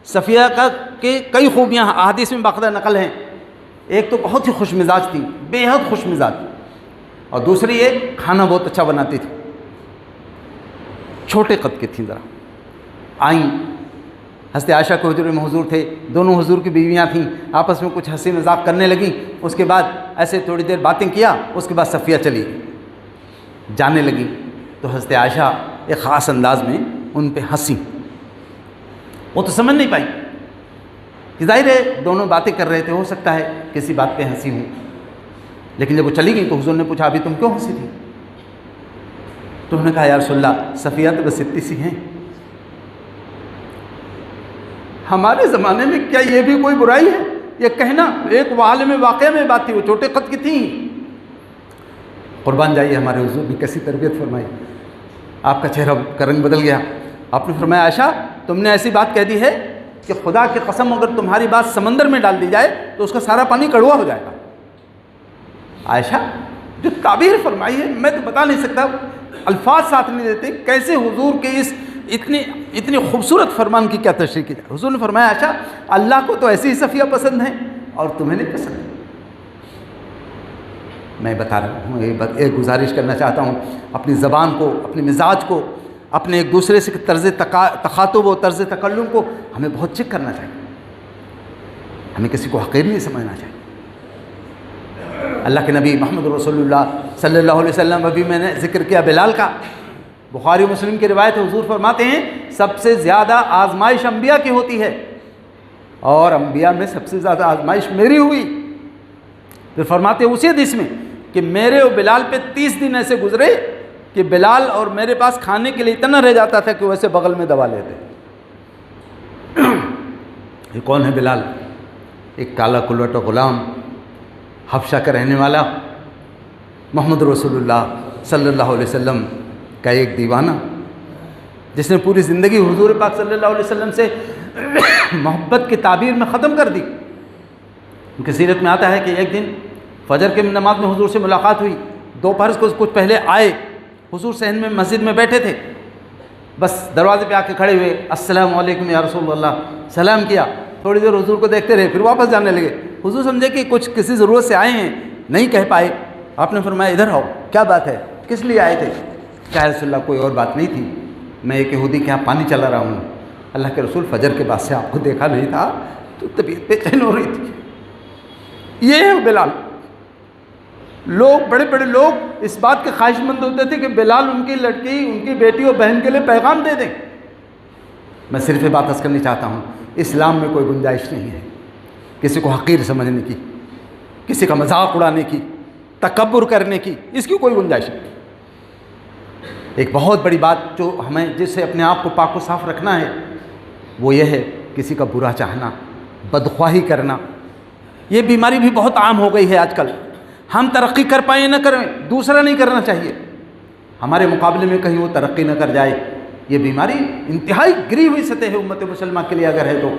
صفیہ کے کئی خوبیاں احادیث میں باقاعدہ نقل ہیں۔ ایک تو بہت ہی خوش مزاج تھی، بے حد خوش مزاج، اور دوسری یہ کھانا بہت اچھا بناتی تھی۔ چھوٹے قد کی تھیں، ذرا آئیں حضرت عائشہ کے حجرے میں حضور تھے، دونوں حضور کی بیویاں تھیں، آپس میں کچھ ہنسی مذاق کرنے لگیں۔ اس کے بعد ایسے تھوڑی دیر باتیں کیا، اس کے بعد صفیہ چلی گئی، جانے لگی تو حضرت عائشہ ایک خاص انداز میں ان پہ ہنسی۔ وہ تو سمجھ نہیں پائی کہ ظاہر ہے دونوں باتیں کر رہے تھے، ہو سکتا ہے کسی بات پہ ہنسی ہوں، لیکن جب وہ چلی گئی تو حضور نے پوچھا ابھی تم کیوں ہنسی تھی؟ تو انہوں نے کہا یا رسول اللہ صفیہ تو بس اتنی سی ہیں، ہمارے زمانے میں کیا یہ بھی کوئی برائی ہے؟ یہ کہنا ایک عالم واقعہ میں بات تھی، وہ چھوٹے قد کی تھیں۔ قربان جائیے ہمارے حضور نے کیسی تربیت فرمائی، آپ کا چہرہ کا رنگ بدل گیا۔ آپ نے فرمایا عائشہ تم نے ایسی بات کہہ دی ہے کہ خدا کی قسم اگر تمہاری بات سمندر میں ڈال دی جائے تو اس کا سارا پانی کڑوا ہو جائے گا۔ عائشہ جو تعبیر فرمائی ہے میں تو بتا نہیں سکتا، الفاظ ساتھ نہیں دیتے کیسے حضور کے اس اتنی خوبصورت فرمان کی کیا تشریح کی جائے۔ حضور نے فرمایا عائشہ اللہ کو تو ایسی ہی صفیہ پسند ہیں اور تمہیں نہیں پسند۔ میں بتا رہا ہوں، ایک گزارش کرنا چاہتا ہوں، اپنی زبان کو، اپنے مزاج کو، اپنے ایک دوسرے سے طرز تخاطب و طرز تکلم کو ہمیں بہت چیک کرنا چاہیے، ہمیں کسی کو حقیر نہیں سمجھنا چاہیے۔ اللہ کے نبی محمد رسول اللہ صلی اللہ علیہ وسلم، ابھی میں نے ذکر کیا بلال کا، بخاری و مسلم کی روایت ہے، حضور فرماتے ہیں سب سے زیادہ آزمائش انبیاء کی ہوتی ہے اور انبیاء میں سب سے زیادہ آزمائش میری ہوئی۔ پھر فرماتے ہیں اسی حدیث میں کہ میرے اور بلال پہ 30 دن ایسے گزرے کہ بلال اور میرے پاس کھانے کے لیے اتنا رہ جاتا تھا کہ وہ ایسے بغل میں دبا لیتے۔ یہ کون ہے بلال؟ ایک کالا کلوٹ غلام، حبشہ کا رہنے والا، محمد رسول اللہ صلی اللہ علیہ وسلم کا ایک دیوانہ، جس نے پوری زندگی حضور پاک صلی اللہ علیہ وسلم سے محبت کی تعبیر میں ختم کر دی۔ ان کی سیرت میں آتا ہے کہ ایک دن فجر کے نماز میں حضور سے ملاقات ہوئی، دوپہر کو کچھ پہلے آئے، حضور صحن میں مسجد میں بیٹھے تھے، بس دروازے پہ آ کے کھڑے ہوئے، السلام علیکم یا رسول اللہ، سلام کیا، تھوڑی دیر حضور کو دیکھتے رہے، پھر واپس جانے لگے۔ حضور سمجھے کہ کچھ کسی ضرورت سے آئے ہیں، نہیں کہہ پائے، آپ نے فرمایا ادھر آؤ، کیا بات ہے، کس لیے آئے تھے؟ کیا رسول اللہ کوئی اور بات نہیں تھی، میں ایک یہودی کے یہاں پانی چلا رہا ہوں، اللہ کے رسول فجر کے بعد سے آپ کو دیکھا نہیں تھا تو طبیعت بے چین ہو رہی تھی۔ یہ ہے بلال۔ لوگ، بڑے بڑے لوگ اس بات کے خواہش مند ہوتے تھے کہ بلال ان کی لڑکی، ان کی بیٹی اور بہن کے لیے پیغام دے دیں۔ میں صرف بات عرض کرنی چاہتا ہوں، اسلام میں کوئی گنجائش نہیں ہے کسی کو حقیر سمجھنے کی، کسی کا مذاق اڑانے کی، تکبر کرنے کی، اس کی کوئی گنجائش نہیں۔ ایک بہت بڑی بات جو ہمیں جس سے اپنے آپ کو پاک و صاف رکھنا ہے وہ یہ ہے کسی کا برا چاہنا، بدخواہی کرنا۔ یہ بیماری بھی بہت عام ہو گئی ہے آج کل، ہم ترقی کر پائیں نہ کریں، دوسرا نہیں کرنا چاہیے، ہمارے مقابلے میں کہیں وہ ترقی نہ کر جائے، یہ بیماری انتہائی گری ہوئی سطح ہے امت مسلمہ کے لیے اگر ہے تو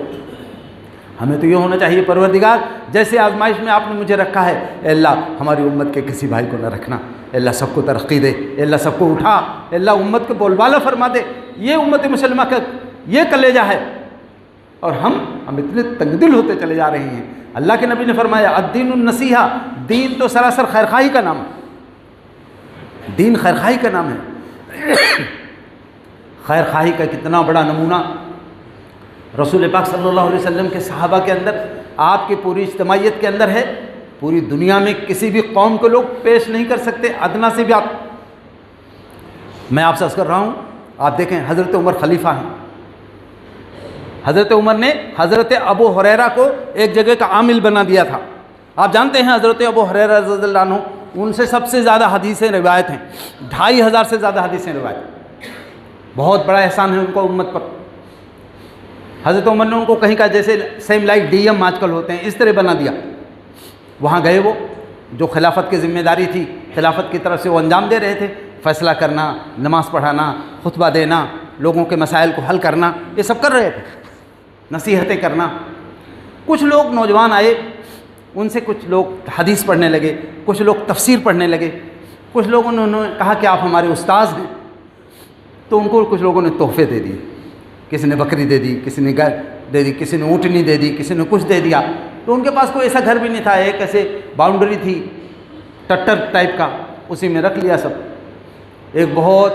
ہمیں تو یہ ہونا چاہیے پروردگار جیسے آزمائش میں آپ نے مجھے رکھا ہے، اے اللہ ہماری امت کے کسی بھائی کو نہ رکھنا، اے اللہ سب کو ترقی دے، اے اللہ سب کو اٹھا، اے اللہ امت کو بول بالا فرما دے۔ یہ امت مسلمہ کا یہ کلیجہ ہے، اور ہم اتنے تنگ دل ہوتے چلے جا رہے ہیں۔ اللہ کے نبی نے فرمایا الدین النصیحہ، دین تو سراسر خیرخواہی کا نام ہے، دین خیرخواہی کا نام ہے۔ خیرخواہی کا کتنا بڑا نمونہ رسول پاک صلی اللہ علیہ وسلم کے صحابہ کے اندر، آپ کی پوری اجتماعیت کے اندر ہے۔ پوری دنیا میں کسی بھی قوم کو لوگ پیش نہیں کر سکتے ادنا سے بھی۔ میں آپ سے عرض کر رہا ہوں، آپ دیکھیں حضرت عمر خلیفہ ہیں، حضرت عمر نے حضرت ابو ہریرہ کو ایک جگہ کا عامل بنا دیا تھا۔ آپ جانتے ہیں حضرت ابو ہریرہ رضی اللہ عنہ، ان سے سب سے زیادہ حدیثیں روایت ہیں، 2500 سے زیادہ حدیثیں روایت ہیں۔ بہت بڑا احسان ہے ان کو امت پر۔ حضرت عمر نے ان کو کہیں کا جیسے سیم لائک ڈی ایم آج کل ہوتے ہیں اس طرح بنا دیا۔ وہاں گئے، وہ جو خلافت کی ذمہ داری تھی خلافت کی طرف سے وہ انجام دے رہے تھے، فیصلہ کرنا، نماز پڑھانا، خطبہ دینا، لوگوں کے مسائل کو حل کرنا، یہ سب کر رہے تھے، نصیحتیں کرنا۔ کچھ لوگ نوجوان آئے، ان سے کچھ لوگ حدیث پڑھنے لگے، کچھ لوگ تفسیر پڑھنے لگے، کچھ لوگوں نے کہا کہ آپ ہمارے استاذ ہیں، تو ان کو کچھ لوگوں نے تحفے دے دیے، کسی نے بکری دے دی، کسی نے گائے دے دی، کسی نے اونٹنی دے دی، کسی نے کچھ دے دیا۔ تو ان کے پاس کوئی ایسا گھر بھی نہیں تھا، ایک ایسے باؤنڈری تھی ٹٹر ٹائپ کا، اسی میں رکھ لیا سب۔ ایک بہت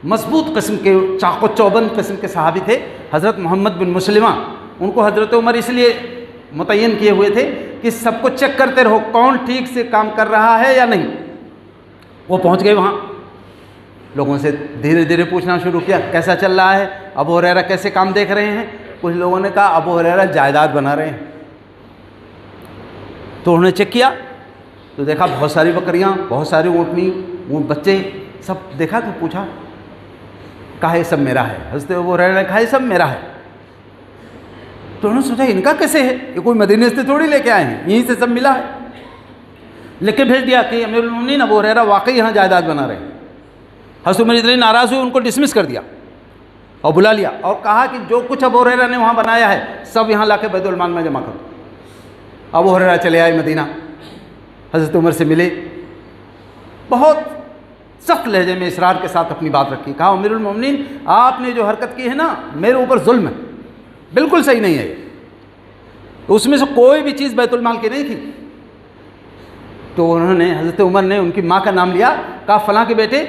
مضبوط قسم کے چاق و چوبند قسم کے صحابی تھے حضرت محمد بن مسلمہ، ان کو حضرت عمر اس لیے متعین کیے ہوئے تھے کہ سب کو چیک کرتے رہو کون ٹھیک سے کام کر رہا ہے یا نہیں۔ وہ پہنچ گئے وہاں، لوگوں سے دھیرے دھیرے پوچھنا شروع کیا کیسا چل رہا ہے، ابو ہریرہ کیسے کام دیکھ رہے ہیں۔ کچھ لوگوں نے کہا ابو ہریرہ جائیداد بنا رہے ہیں۔ تو انہوں نے چیک کیا تو دیکھا بہت ساری بکریاں، بہت ساری اونٹنی، وہ بچے سب دیکھا تو پوچھا، کہا یہ سب میرا ہے۔ حضرت ابو ہریرہ نے کہا یہ سب میرا ہے۔ تو انہوں نے سوچا ان کا کیسے ہے، یہ کوئی مدینے سے تھوڑی لے کے آئے ہیں، یہیں سے سب ملا ہے۔ لکھ کے بھیج دیا کہ امیر المومنین ابو ہریرہ واقعی یہاں جائیداد بنا رہے ہیں۔ حضرت عمر اتنے ناراض ہوئے، ان کو ڈسمس کر دیا اور بلا لیا اور کہا کہ جو کچھ ابو ہریرہ نے وہاں بنایا ہے سب یہاں لا کے بیت المال میں جمع کرو۔ ابو ہریرہ چلے آئے مدینہ، حضرت عمر سے ملے، بہت سخت لہجے میں اصرار کے ساتھ اپنی بات رکھی، کہا امیر المومنین آپ نے جو حرکت کی ہے نا میرے اوپر ظلم ہے، بالکل صحیح نہیں ہے، اس میں سے کوئی بھی چیز بیت المال کی نہیں تھی۔ تو انہوں نے حضرت عمر نے ان کی ماں کا نام لیا، کہا فلاں کے بیٹے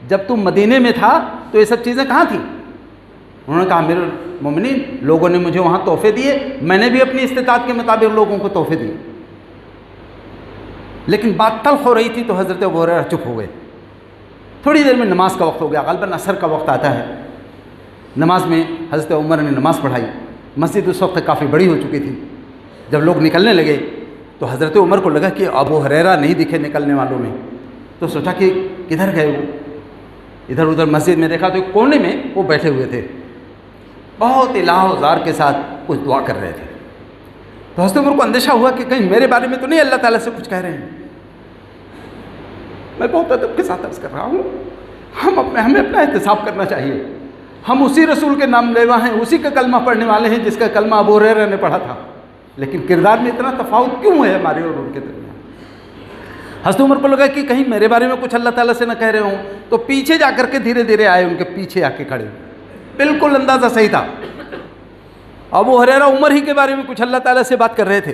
جب تم مدینے میں تھا تو یہ سب چیزیں کہاں تھیں؟ انہوں نے کہا امیر المومنین لوگوں نے مجھے وہاں تحفے دیے، میں نے بھی اپنی استطاعت کے مطابق لوگوں کو تحفے دیے، لیکن بات تلخ ہو رہی تھی تو حضرت ابو ہریرہ چپ ہو گئے۔ تھوڑی دیر میں نماز کا وقت ہو گیا، غالباً عصر کا وقت آتا ہے۔ نماز میں حضرت عمر نے نماز پڑھائی، مسجد اس وقت کافی بڑی ہو چکی تھی۔ جب لوگ نکلنے لگے تو حضرت عمر کو لگا کہ ابو ہریرہ نہیں دکھے نکلنے والوں میں، تو سوچا کہ کدھر گئے وہ، ادھر ادھر مسجد میں دیکھا تو ایک کونے میں وہ بیٹھے ہوئے تھے، بہت الہ و زار کے ساتھ کچھ دعا کر رہے تھے۔ تو حضرت عمر کو اندیشہ ہوا کہ کہیں میرے بارے میں تو نہیں اللہ تعالیٰ سے کچھ کہہ رہے ہیں۔ میں بہت ادب کے ساتھ عرض کر رہا ہوں، ہمیں اپنا احتساب کرنا چاہیے، ہم اسی رسول کے نام لیوا ہیں، اسی کا کلمہ پڑھنے والے ہیں جس کا کلمہ ابو ہریرہ نے پڑھا تھا، لیکن کردار میں اتنا تفاوت کیوں ہے ہمارے اور ان کے درمیان؟ حضرت عمر کو لگا کہ کہیں میرے بارے میں کچھ اللہ تعالیٰ سے نہ کہہ رہے ہوں، تو پیچھے جا کر کے دھیرے دھیرے آئے، ان کے پیچھے آ کے کھڑے، بالکل اندازہ صحیح تھا، ابو ہریرہ عمر ہی کے بارے میں کچھ اللہ تعالیٰ سے بات کر رہے تھے،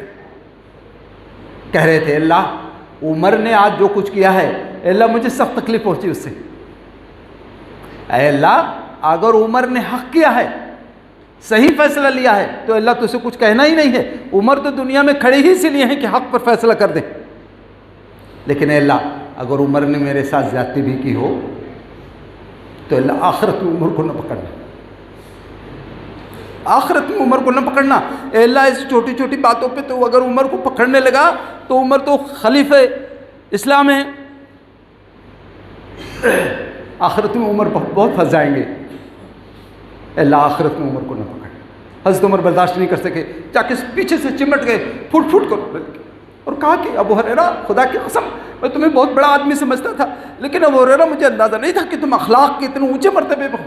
کہہ رہے تھے اللہ عمر نے آج جو کچھ کیا ہے، اے اللہ مجھے سخت تکلیف پہنچی اس سے، اے اللہ اگر عمر نے حق کیا ہے، صحیح فیصلہ لیا ہے تو اللہ تجھ سے کچھ کہنا ہی نہیں ہے، عمر تو دنیا میں کھڑے ہی اس لیے ہیں کہ حق پر فیصلہ کر دیں، لیکن اے اللہ اگر عمر نے میرے ساتھ زیادتی بھی کی ہو تو اللہ آخرت میں عمر کو نہ پکڑنا، آخرت میں عمر کو نہ پکڑنا، اے اللہ اس چھوٹی چھوٹی باتوں پہ تو اگر عمر کو پکڑنے لگا تو عمر تو خلیفہ اسلام ہے، آخرت میں عمر بہت پھنس جائیں گے، اے اللہ آخرت میں عمر کو نہ پکڑ۔ حضرت عمر برداشت نہیں کر سکے، جا کے پیچھے سے چمٹ گئے، پھٹ پھٹ کر اور کہا کہ ابو ہریرہ خدا کی قسم میں تمہیں بہت بڑا آدمی سمجھتا تھا، لیکن ابو ہریرہ مجھے اندازہ نہیں تھا کہ تم اخلاق کے اتنے اونچے مرتبے پہ ہو،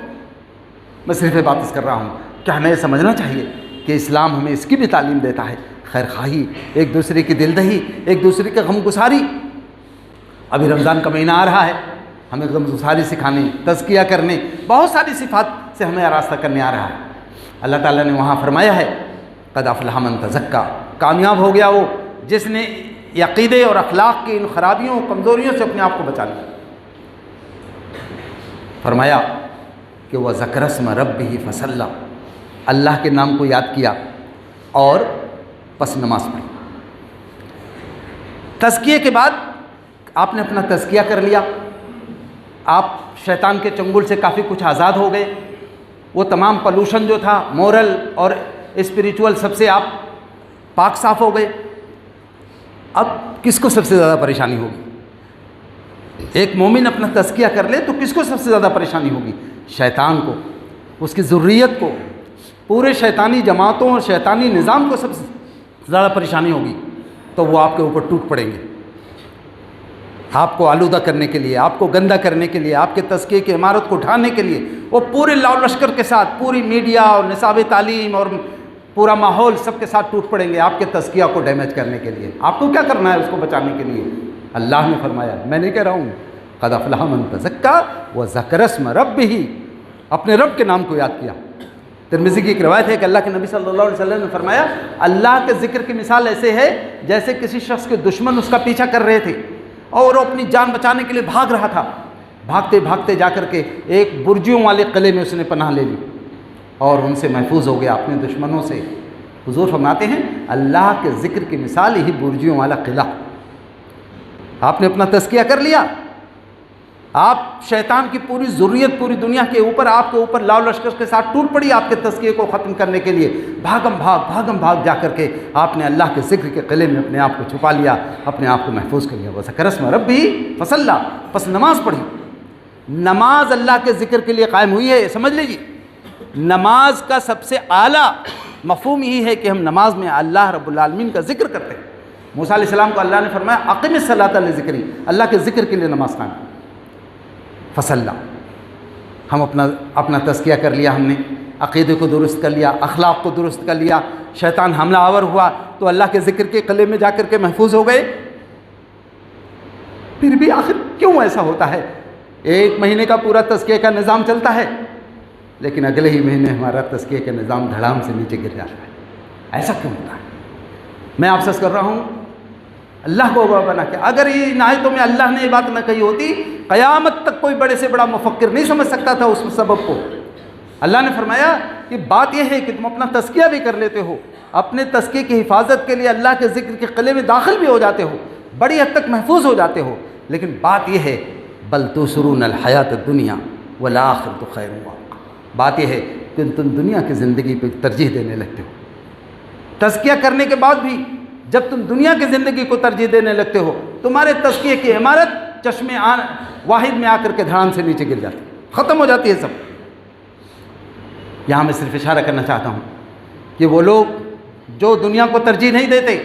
میں صرف بات کر رہا ہوں کہ ہمیں سمجھنا چاہیے کہ اسلام ہمیں اس کی بھی تعلیم دیتا ہے، خیر خواہی، ایک دوسرے کی دل دہی، ایک دوسرے کے غم گساری۔ ابھی رمضان کا مہینہ آ رہا ہے، ہمیں غم گساری سکھانے، تزکیہ کرنے، بہت ساری صفات سے ہمیں آراستہ کرنے آ رہا ہے۔ اللہ تعالیٰ نے وہاں فرمایا ہے قد افلح من تزکا، کامیاب ہو گیا وہ جس نے عقیدے اور اخلاق کی ان خرابیوں کمزوریوں سے اپنے آپ کو بچا لیا۔ فرمایا کہ وہ ذکر اسم ربہ فصلی، اللہ کے نام کو یاد کیا اور پس نماز پڑھی۔ تزکیے کے بعد آپ نے اپنا تزکیہ کر لیا، آپ شیطان کے چنگل سے کافی کچھ آزاد ہو گئے، وہ تمام پولوشن جو تھا مورل اور اسپریچول سب سے آپ پاک صاف ہو گئے۔ اب کس کو سب سے زیادہ پریشانی ہوگی؟ ایک مومن اپنا تزکیہ کر لے تو کس کو سب سے زیادہ پریشانی ہوگی؟ شیطان کو، اس کی ذریت کو، پورے شیطانی جماعتوں اور شیطانی نظام کو سب سے زیادہ پریشانی ہوگی، تو وہ آپ کے اوپر ٹوٹ پڑیں گے، آپ کو آلودہ کرنے کے لیے، آپ کو گندہ کرنے کے لیے، آپ کے تزکیے کی عمارت کو اٹھانے کے لیے وہ پورے لاؤ لشکر کے ساتھ، پوری میڈیا اور نصاب تعلیم اور پورا ماحول سب کے ساتھ ٹوٹ پڑیں گے آپ کے تزکیہ کو ڈیمیج کرنے کے لیے۔ آپ کو کیا کرنا ہے اس کو بچانے کے لیے؟ اللہ نے فرمایا، میں نہیں کہہ رہا ہوں، قد افلح من تزکا وذکر اسم ربہ، اپنے رب کے نام کو یاد کیا۔ ترمذی کی ایک روایت ہے کہ اللہ کے نبی صلی اللہ علیہ وسلم نے فرمایا اللہ کے ذکر کی مثال ایسے ہے جیسے کسی شخص کے دشمن اس کا پیچھا کر رہے تھے اور وہ اپنی جان بچانے کے لیے بھاگ رہا تھا، بھاگتے بھاگتے جا کر کے ایک برجیوں والے قلعے میں اس نے پناہ لے لی اور ان سے محفوظ ہو گیا اپنے دشمنوں سے۔ حضور فرماتے ہیں اللہ کے ذکر کی مثال ہی برجیوں والا قلعہ۔ آپ نے اپنا تزکیہ کر لیا، آپ شیطان کی پوری ذریت پوری دنیا کے اوپر آپ کے اوپر لاؤ لشکر کے ساتھ ٹوٹ پڑی آپ کے تزکیے کو ختم کرنے کے لیے، بھاگم بھاگ جا کر کے آپ نے اللہ کے ذکر کے قلعے میں اپنے آپ کو چھپا لیا، اپنے آپ کو محفوظ کر لیا۔ وذکر اسم ربہ فصلی، پس نماز پڑھی۔ نماز اللہ کے ذکر کے لیے قائم ہوئی ہے، سمجھ لیجیے نماز کا سب سے اعلیٰ مفہوم یہی ہے کہ ہم نماز میں اللہ رب العالمین کا ذکر کرتے ہیں۔ موسیٰ علیہ السلام کو اللہ نے فرمایا اقم الصلاۃ لذکری، اللہ کے ذکر کے لیے نماز قائم۔ فصلی، ہم اپنا تزکیہ کر لیا، ہم نے عقیدے کو درست کر لیا، اخلاق کو درست کر لیا، شیطان حملہ آور ہوا تو اللہ کے ذکر کے قلعے میں جا کر کے محفوظ ہو گئے۔ پھر بھی آخر کیوں ایسا ہوتا ہے؟ ایک مہینے کا پورا تزکیہ کا نظام چلتا ہے لیکن اگلے ہی مہینے ہمارا تزکیہ کا نظام دھڑام سے نیچے گر جاتا ہے۔ ایسا کیوں ہوتا ہے؟ میں آپ سے کر رہا ہوں اللہ کو گواہ بنا کے، اگر ان آیتوں میں اللہ نے یہ بات نہ کہی ہوتی قیامت تک کوئی بڑے سے بڑا مفکر نہیں سمجھ سکتا تھا اس سبب کو۔ اللہ نے فرمایا کہ بات یہ ہے کہ تم اپنا تزکیہ بھی کر لیتے ہو، اپنے تزکیے کی حفاظت کے لیے اللہ کے ذکر کے قلعے میں داخل بھی ہو جاتے ہو، بڑی حد تک محفوظ ہو جاتے ہو، لیکن بات یہ ہے بل تؤثرون الحیات الدنیا والآخرۃ خیر وابقیٰ، بات یہ ہے کہ تم دنیا کی زندگی پہ ترجیح دینے لگتے ہو۔ تزکیہ کرنے کے بعد بھی جب تم دنیا کی زندگی کو ترجیح دینے لگتے ہو، تمہارے تزکیے کی عمارت چشمے واحد میں آ کر کے دھڑام سے نیچے گر جاتی، ختم ہو جاتی ہے سب۔ یہاں میں صرف اشارہ کرنا چاہتا ہوں کہ وہ لوگ جو دنیا کو ترجیح نہیں دیتے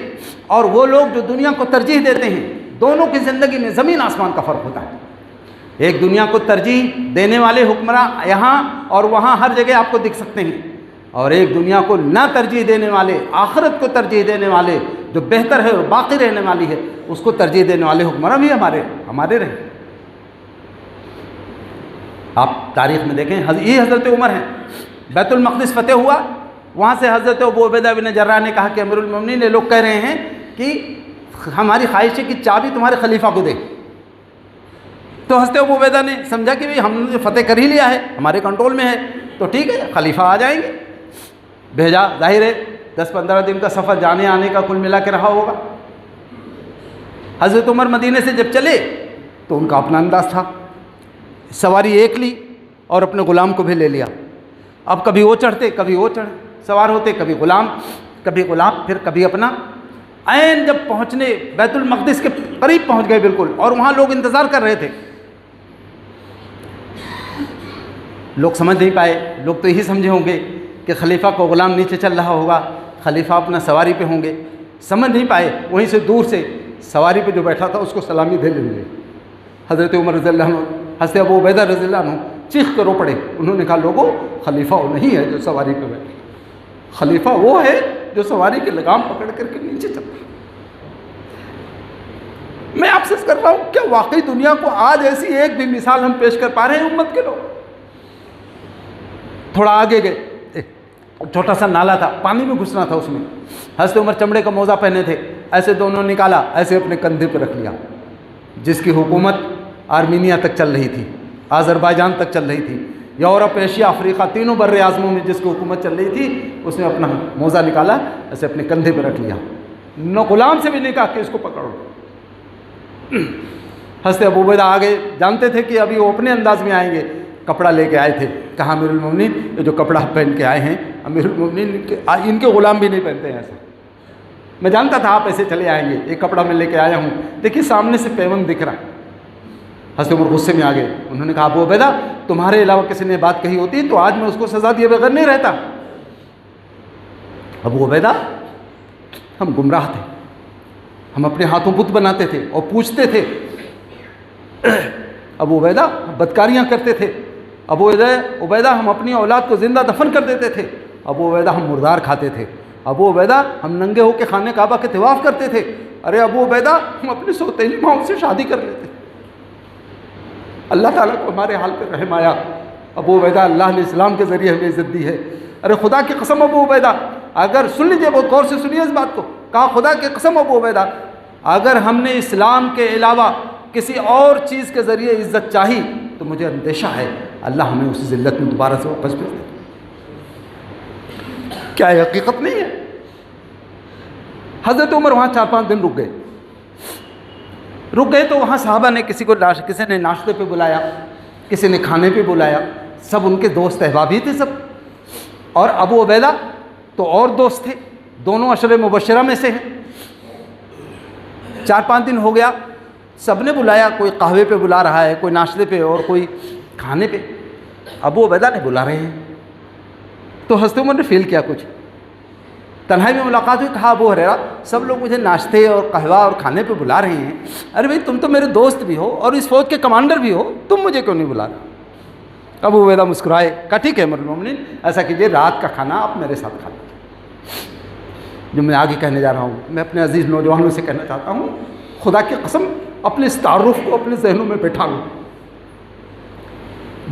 اور وہ لوگ جو دنیا کو ترجیح دیتے ہیں، دونوں کی زندگی میں زمین آسمان کا فرق ہوتا ہے۔ ایک دنیا کو ترجیح دینے والے حکمراں یہاں اور وہاں ہر جگہ آپ کو دکھ سکتے ہیں، اور ایک دنیا کو نہ ترجیح دینے والے، آخرت کو ترجیح دینے والے جو بہتر ہے اور باقی رہنے والی ہے اس کو ترجیح دینے والے حکمراں بھی ہمارے رہے۔ آپ تاریخ میں دیکھیں، یہ حضرت عمر ہیں، بیت المقدس فتح ہوا، وہاں سے حضرت ابو عبیدہ بن جراح نے کہا کہ امیر المومنین نے لوگ کہہ رہے ہیں کہ ہماری خواہش ہے کہ چابی تمہارے خلیفہ کو دے۔ تو حضرت ابو عبیدہ نے سمجھا کہ ہم نے فتح کر ہی لیا ہے، ہمارے کنٹرول میں ہے، تو ٹھیک ہے خلیفہ آ جائیں گے۔ بھیجا، ظاہر ہے 10-15 دن کا سفر جانے آنے کا کل ملا کے رہا ہوگا۔ حضرت عمر مدینے سے جب چلے تو ان کا اپنا انداز تھا، سواری ایک لی اور اپنے غلام کو بھی لے لیا۔ اب کبھی وہ چڑھتے کبھی وہ سوار ہوتے، کبھی غلام پھر کبھی اپنا۔ عین جب پہنچنے بیت المقدس کے قریب پہنچ گئے بالکل، اور وہاں لوگ انتظار کر رہے تھے، لوگ سمجھ نہیں پائے، لوگ تو یہی سمجھے ہوں گے کہ خلیفہ کو غلام نیچے چل رہا ہوگا، خلیفہ اپنا سواری پہ ہوں گے، سمجھ نہیں پائے۔ وہیں سے دور سے سواری پہ جو بیٹھا تھا اس کو سلامی دے لیں گے۔ حضرت عمر رضی اللہ عنہ، حضرت ابو عبیدہ رضی اللہ عنہ چیخ کر رو پڑے. انہوں نے کہا لوگوں خلیفہ وہ نہیں ہے جو سواری پہ بیٹھے, خلیفہ وہ ہے جو سواری کے لگام پکڑ کر کے نیچے چلتا ہے. میں آپ سے کر رہا ہوں کیا واقعی دنیا کو آج ایسی ایک بھی مثال ہم پیش کر پا رہے ہیں امت کے لوگ؟ تھوڑا آگے گئے, ایک چھوٹا سا نالا تھا, پانی میں گھسنا تھا اس میں. حضرت عمر چمڑے کا موزہ پہنے تھے, ایسے دونوں نکالا, ایسے اپنے کندھے پہ رکھ لیا. جس کی حکومت آرمینیا تک چل رہی تھی, آذربائیجان تک چل رہی تھی, یورپ, ایشیا, افریقہ, تینوں بر اعظموں میں جس کی حکومت چل رہی تھی, اس نے اپنا موزہ نکالا, ایسے اپنے کندھے پہ رکھ لیا. نہ غلام سے بھی نہیں کہا کہ اس کو پکڑو. حضرت ابو عبیدہ آگے جانتے تھے کہ ابھی وہ اپنے انداز میں آئیں گے, کپڑا لے کے آئے تھے. کہا امیر المومنین یہ جو کپڑا پہن کے آئے ہیں, امیر المومنین ان کے غلام بھی نہیں پہنتے ہیں ایسے. میں جانتا تھا آپ ایسے چلے آئیں گے, ایک کپڑا میں لے کے آیا ہوں, دیکھیے سامنے سے پیون دکھ رہا. حضرت عمر غصے میں آ گئے. انہوں نے کہا ابو عبیدہ تمہارے علاوہ کسی نے بات کہی ہوتی تو آج میں اس کو سزا دیے بغیر نہیں رہتا. ابو عبیدہ ہم گمراہ تھے, ہم اپنے ہاتھوں بت بناتے تھے اور پوچھتے تھے. ابو عبیدہ بدکاریاں کرتے تھے. ابو عبیدہ ہم اپنی اولاد کو زندہ دفن کر دیتے تھے. ابو عبیدہ ہم مردار کھاتے تھے. ابو عبیدہ ہم ننگے ہو کے خانہ کعبہ کے طواف کرتے تھے. ارے ابو عبیدہ ہم اپنی سوتیلی ماؤں سے شادی کر لیتے. اللہ تعالیٰ کو ہمارے حال پہ رحم آیا. ابو عبیدہ اللہ نے اسلام کے ذریعے ہمیں عزت دی ہے. ارے خدا کی قسم ابو عبیدہ, اگر سن لیجیے, بہت غور سے سنیے اس بات کو. کہا خدا کی قسم ابو عبیدہ اگر ہم نے اسلام کے علاوہ کسی اور چیز کے ذریعے عزت چاہی تو مجھے اندیشہ ہے اللہ ہمیں اسی ذلت میں دوبارہ سے واپس بھیج دے. کیا یہ حقیقت نہیں ہے؟ حضرت عمر وہاں 4-5 دن رک گئے تو وہاں صحابہ نے کسی نے ناشتے پہ بلایا, کسی نے کھانے پہ بلایا. سب ان کے دوست احباب ہی تھے سب. اور ابو عبیدہ تو اور دوست تھے, دونوں عشرہ مبشرہ میں سے ہیں. 4-5 دن ہو گیا, سب نے بلایا, کوئی قہوے پہ بلا رہا ہے, کوئی ناشتے پہ اور کوئی کھانے پہ. ابو عبیدہ نے بلا رہے ہیں تو حضرت عمر نے فیل کیا کچھ. تنہائی میں ملاقات ہوئی, کہا ابو ہریرہ سب لوگ مجھے ناشتے اور قہوہ اور کھانے پہ بلا رہے ہیں, ارے بھائی تم تو میرے دوست بھی ہو اور اس فوج کے کمانڈر بھی ہو, تم مجھے کیوں نہیں بلا رہے؟ ابو عبیدہ مسکرائے, کہا ٹھیک ہے امیر المومنین ایسا کیجیے رات کا کھانا آپ میرے ساتھ کھا لیجیے. جو میں آگے کہنے جا رہا ہوں, میں اپنے عزیز نوجوانوں سے کہنا چاہتا ہوں, خدا کی قسم اپنے اس تعارف کو اپنے ذہنوں میں بٹھا لو.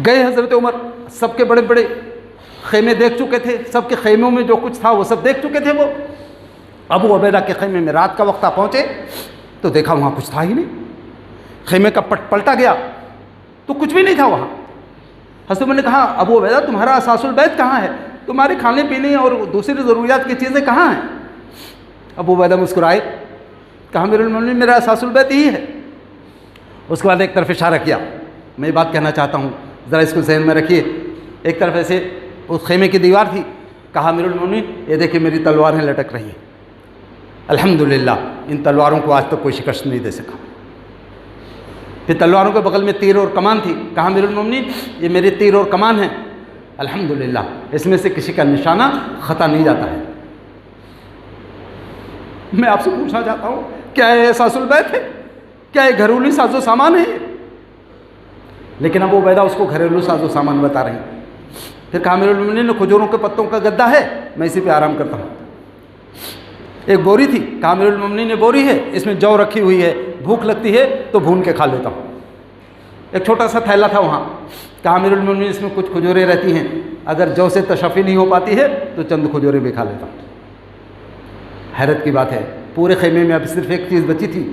گئے حضرت عمر, سب کے بڑے بڑے خیمے دیکھ چکے تھے, سب کے خیموں میں جو کچھ تھا وہ سب دیکھ چکے تھے. وہ ابو عبیدہ کے خیمے میں رات کا وقت پہنچے تو دیکھا وہاں کچھ تھا ہی نہیں. خیمے کا پلٹا گیا تو کچھ بھی نہیں تھا وہاں. حضرت عمر نے کہا ابو عبیدہ تمہارا اساس البیت کہاں ہے؟ تمہارے کھانے پینے اور دوسری ضروریات کی چیزیں کہاں ہیں؟ ابو عبیدہ مسکرائے, کہا امیر المومنین میرا اساس البیت ہی ہے. اس کے بعد ایک طرف اشارہ کیا. میں یہ بات کہنا چاہتا ہوں, ذرا اس کو ذہن میں رکھیے. ایک طرف ایسے اس خیمے کی دیوار تھی, کہا امیر المومنین یہ دیکھیں میری تلواریں لٹک رہی ہیں, الحمدللہ ان تلواروں کو آج تک کوئی شکست نہیں دے سکا. پھر تلواروں کے بغل میں تیر اور کمان تھی, کہا امیر المومنین یہ میرے تیر اور کمان ہیں, الحمدللہ اس میں سے کسی کا نشانہ خطا نہیں جاتا ہے. میں آپ سے پوچھنا چاہتا ہوں کیا یہ اساس البیت ہے؟ کیا یہ گھریلو ساز و سامان ہے؟ لیکن ابو عبیدہ اس کو گھریلو ساز و سامان بتا رہے ہیں. پھر کہا امیر المومنین کھجوروں کے پتوں کا گدا ہے, میں اسی پہ آرام کرتا ہوں. ایک بوری تھی, کہا امیر المومنین یہ بوری ہے, اس میں جو رکھی ہوئی ہے, بھوک لگتی ہے تو بھون کے کھا لیتا ہوں. ایک چھوٹا سا تھیلا تھا وہاں, کہا امیر المومنین اس میں کچھ کھجوریں رہتی ہیں, اگر جو سے تشفی نہیں ہو پاتی ہے تو چند کھجوریں بھی کھا لیتا ہوں. حیرت کی بات ہے, پورے خیمے میں اب صرف ایک چیز بچی تھی.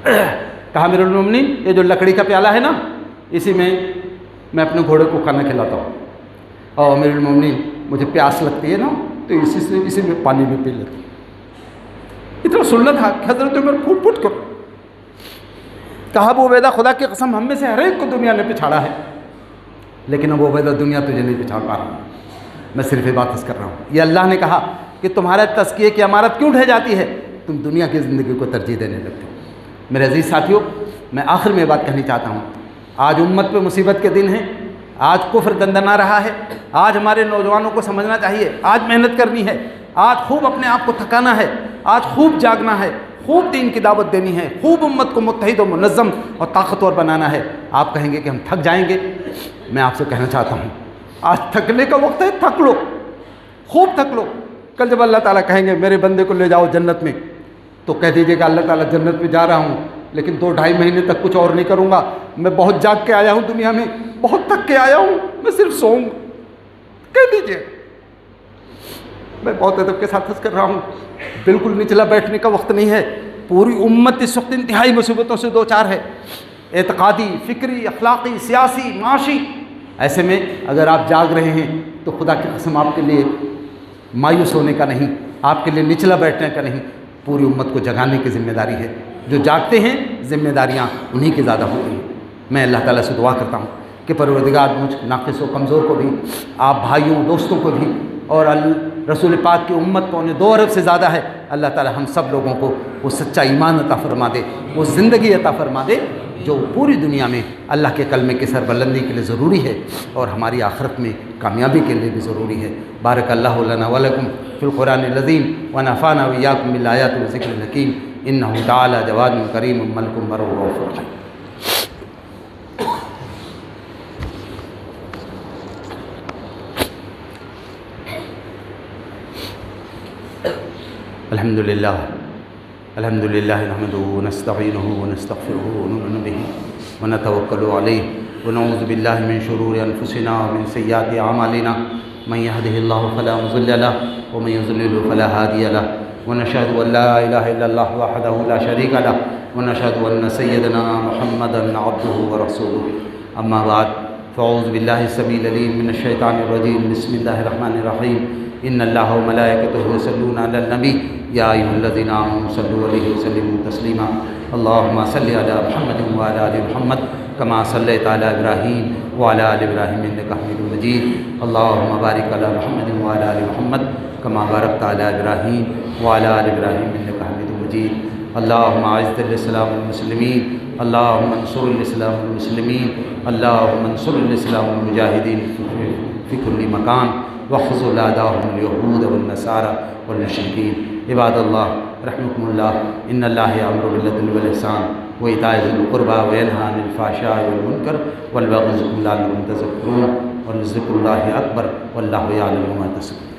کہا امیر المومنین یہ جو لکڑی کا پیالہ ہے نا, اسی میں میں اپنے گھوڑے کو کھانا کھلاتا ہوں, اور امیر المومنین مجھے پیاس لگتی ہے نا تو اسی میں پانی بھی پی لیتا ہوں. اتنا سننا تھا کہ حضرت عمر پھوٹ پھوٹ کر. کہا ابو عبیدہ خدا کی قسم ہم میں سے ہر ایک کو دنیا نے پچھاڑا ہے, لیکن ابو عبیدہ دنیا تجھے نہیں پچھاڑ پا رہا. میں صرف یہ بات کر رہا ہوں, یہ اللہ نے کہا کہ تمہارے تزکیے کی امارت کیوں ڈھہ جاتی ہے, تم دنیا کی زندگی کو ترجیح دینے لگتے ہو. میرے عزیز ساتھیوں, میں آخر میں یہ بات کہنی چاہتا ہوں, آج امت پہ مصیبت کے دن ہیں, آج کفر دندنا رہا ہے, آج ہمارے نوجوانوں کو سمجھنا چاہیے, آج محنت کرنی ہے, آج خوب اپنے آپ کو تھکانا ہے, آج خوب جاگنا ہے, خوب دین کی دعوت دینی ہے، خوب امت کو متحد و منظم اور طاقتور بنانا ہے۔ آپ کہیں گے کہ ہم تھک جائیں گے، میں آپ سے کہنا چاہتا ہوں آج تھکنے کا وقت ہے، تھک لو، خوب تھک لو۔ کل جب اللہ تعالیٰ کہیں گے میرے بندے کو لے جاؤ جنت میں، تو کہہ دیجیے کہ اللہ تعالیٰ جنت میں جا رہا ہوں لیکن 2-2.5 مہینے تک کچھ اور نہیں کروں گا، میں بہت جاگ کے آیا ہوں دنیا میں، بہت تھک کے آیا ہوں، میں صرف سوؤں گا۔ کہہ دیجیے میں بہت ادب کے ساتھ کر رہا ہوں، بالکل نچلا بیٹھنے کا وقت نہیں ہے۔ پوری امت اس وقت انتہائی مصیبتوں سے دوچار ہے، اعتقادی، فکری، اخلاقی، سیاسی، معاشی۔ ایسے میں اگر آپ جاگ رہے ہیں تو خدا کی قسم آپ کے لیے مایوس ہونے کا نہیں، آپ کے لیے نچلا بیٹھنے کا نہیں، پوری امت کو جگانے کی ذمہ داری ہے۔ جو جاگتے ہیں ذمہ داریاں انہی کی زیادہ ہوتی ہیں۔ میں اللہ تعالیٰ سے دعا کرتا ہوں کہ پروردگار مجھ ناقص و کمزور کو بھی، آپ بھائیوں دوستوں کو بھی، اور رسول پاک کی امت 2.25 ارب سے زیادہ ہے، اللہ تعالیٰ ہم سب لوگوں کو وہ سچا ایمان عطا فرما دے، وہ زندگی عطا فرما دے جو پوری دنیا میں اللہ کے کلمے کی سربلندی کے لیے ضروری ہے اور ہماری آخرت میں کامیابی کے لیے بھی ضروری ہے۔ بارک اللہ لنا ولکم فی القرآن العظیم ونفعنا وإیاکم بالآیات والذکر الحکیم انہ تعالی جواد کریم ملک رؤوف رحیم۔ الحمد للہ نحمدہ ونستعینہ ونستغفرہ ونؤمن بہ ونتوکل علیہ ونعوذ باللہ من شرور انفسنا ومن سیئات اعمالنا من یہدہ اللہ فلا مضل لہ ومن یضلل فلا ہادی لہ ونشہد ان لا الہ الا اللہ وحدہ لا شریک لہ ونشہد ان سیدنا محمدا عبدہ ورسولہ اما بعد فاعوذ باللہ السمیع العلیم من الشیطان الرجیم بسم اللہ الرحمن الرحیم ان اللہ وملائکتہ یصلون علی النبی یا ایھا الذین آمنوا صلوا علیہ وسلموا تسلیما اللہم صل علی محمد وعلی آل محمد کما صلیت علی ابراہیم وعلی آل ابراہیم انک حمید مجید اللہم بارک علی محمد وعلی آل محمد کما بارکت علی ابراہیم وعلی آل ابراہیم انک حمید مجید اللہم اعز الاسلام والمسلمین اللہم انصر الاسلام والمسلمین اللہم انصر الاسلام والمجاہدین فی کل مکان واخذل اعداءهم اليهود والنصارى والمشركين عباد الله رحمكم الله ان الله يأمر بالعدل والإحسان وإيتاء ذي القربى وينهى عن الفحشاء والمنكر والبغي يعظكم لعلكم تذكرون ولذكر الله أكبر والله يعلم ما تصنعون۔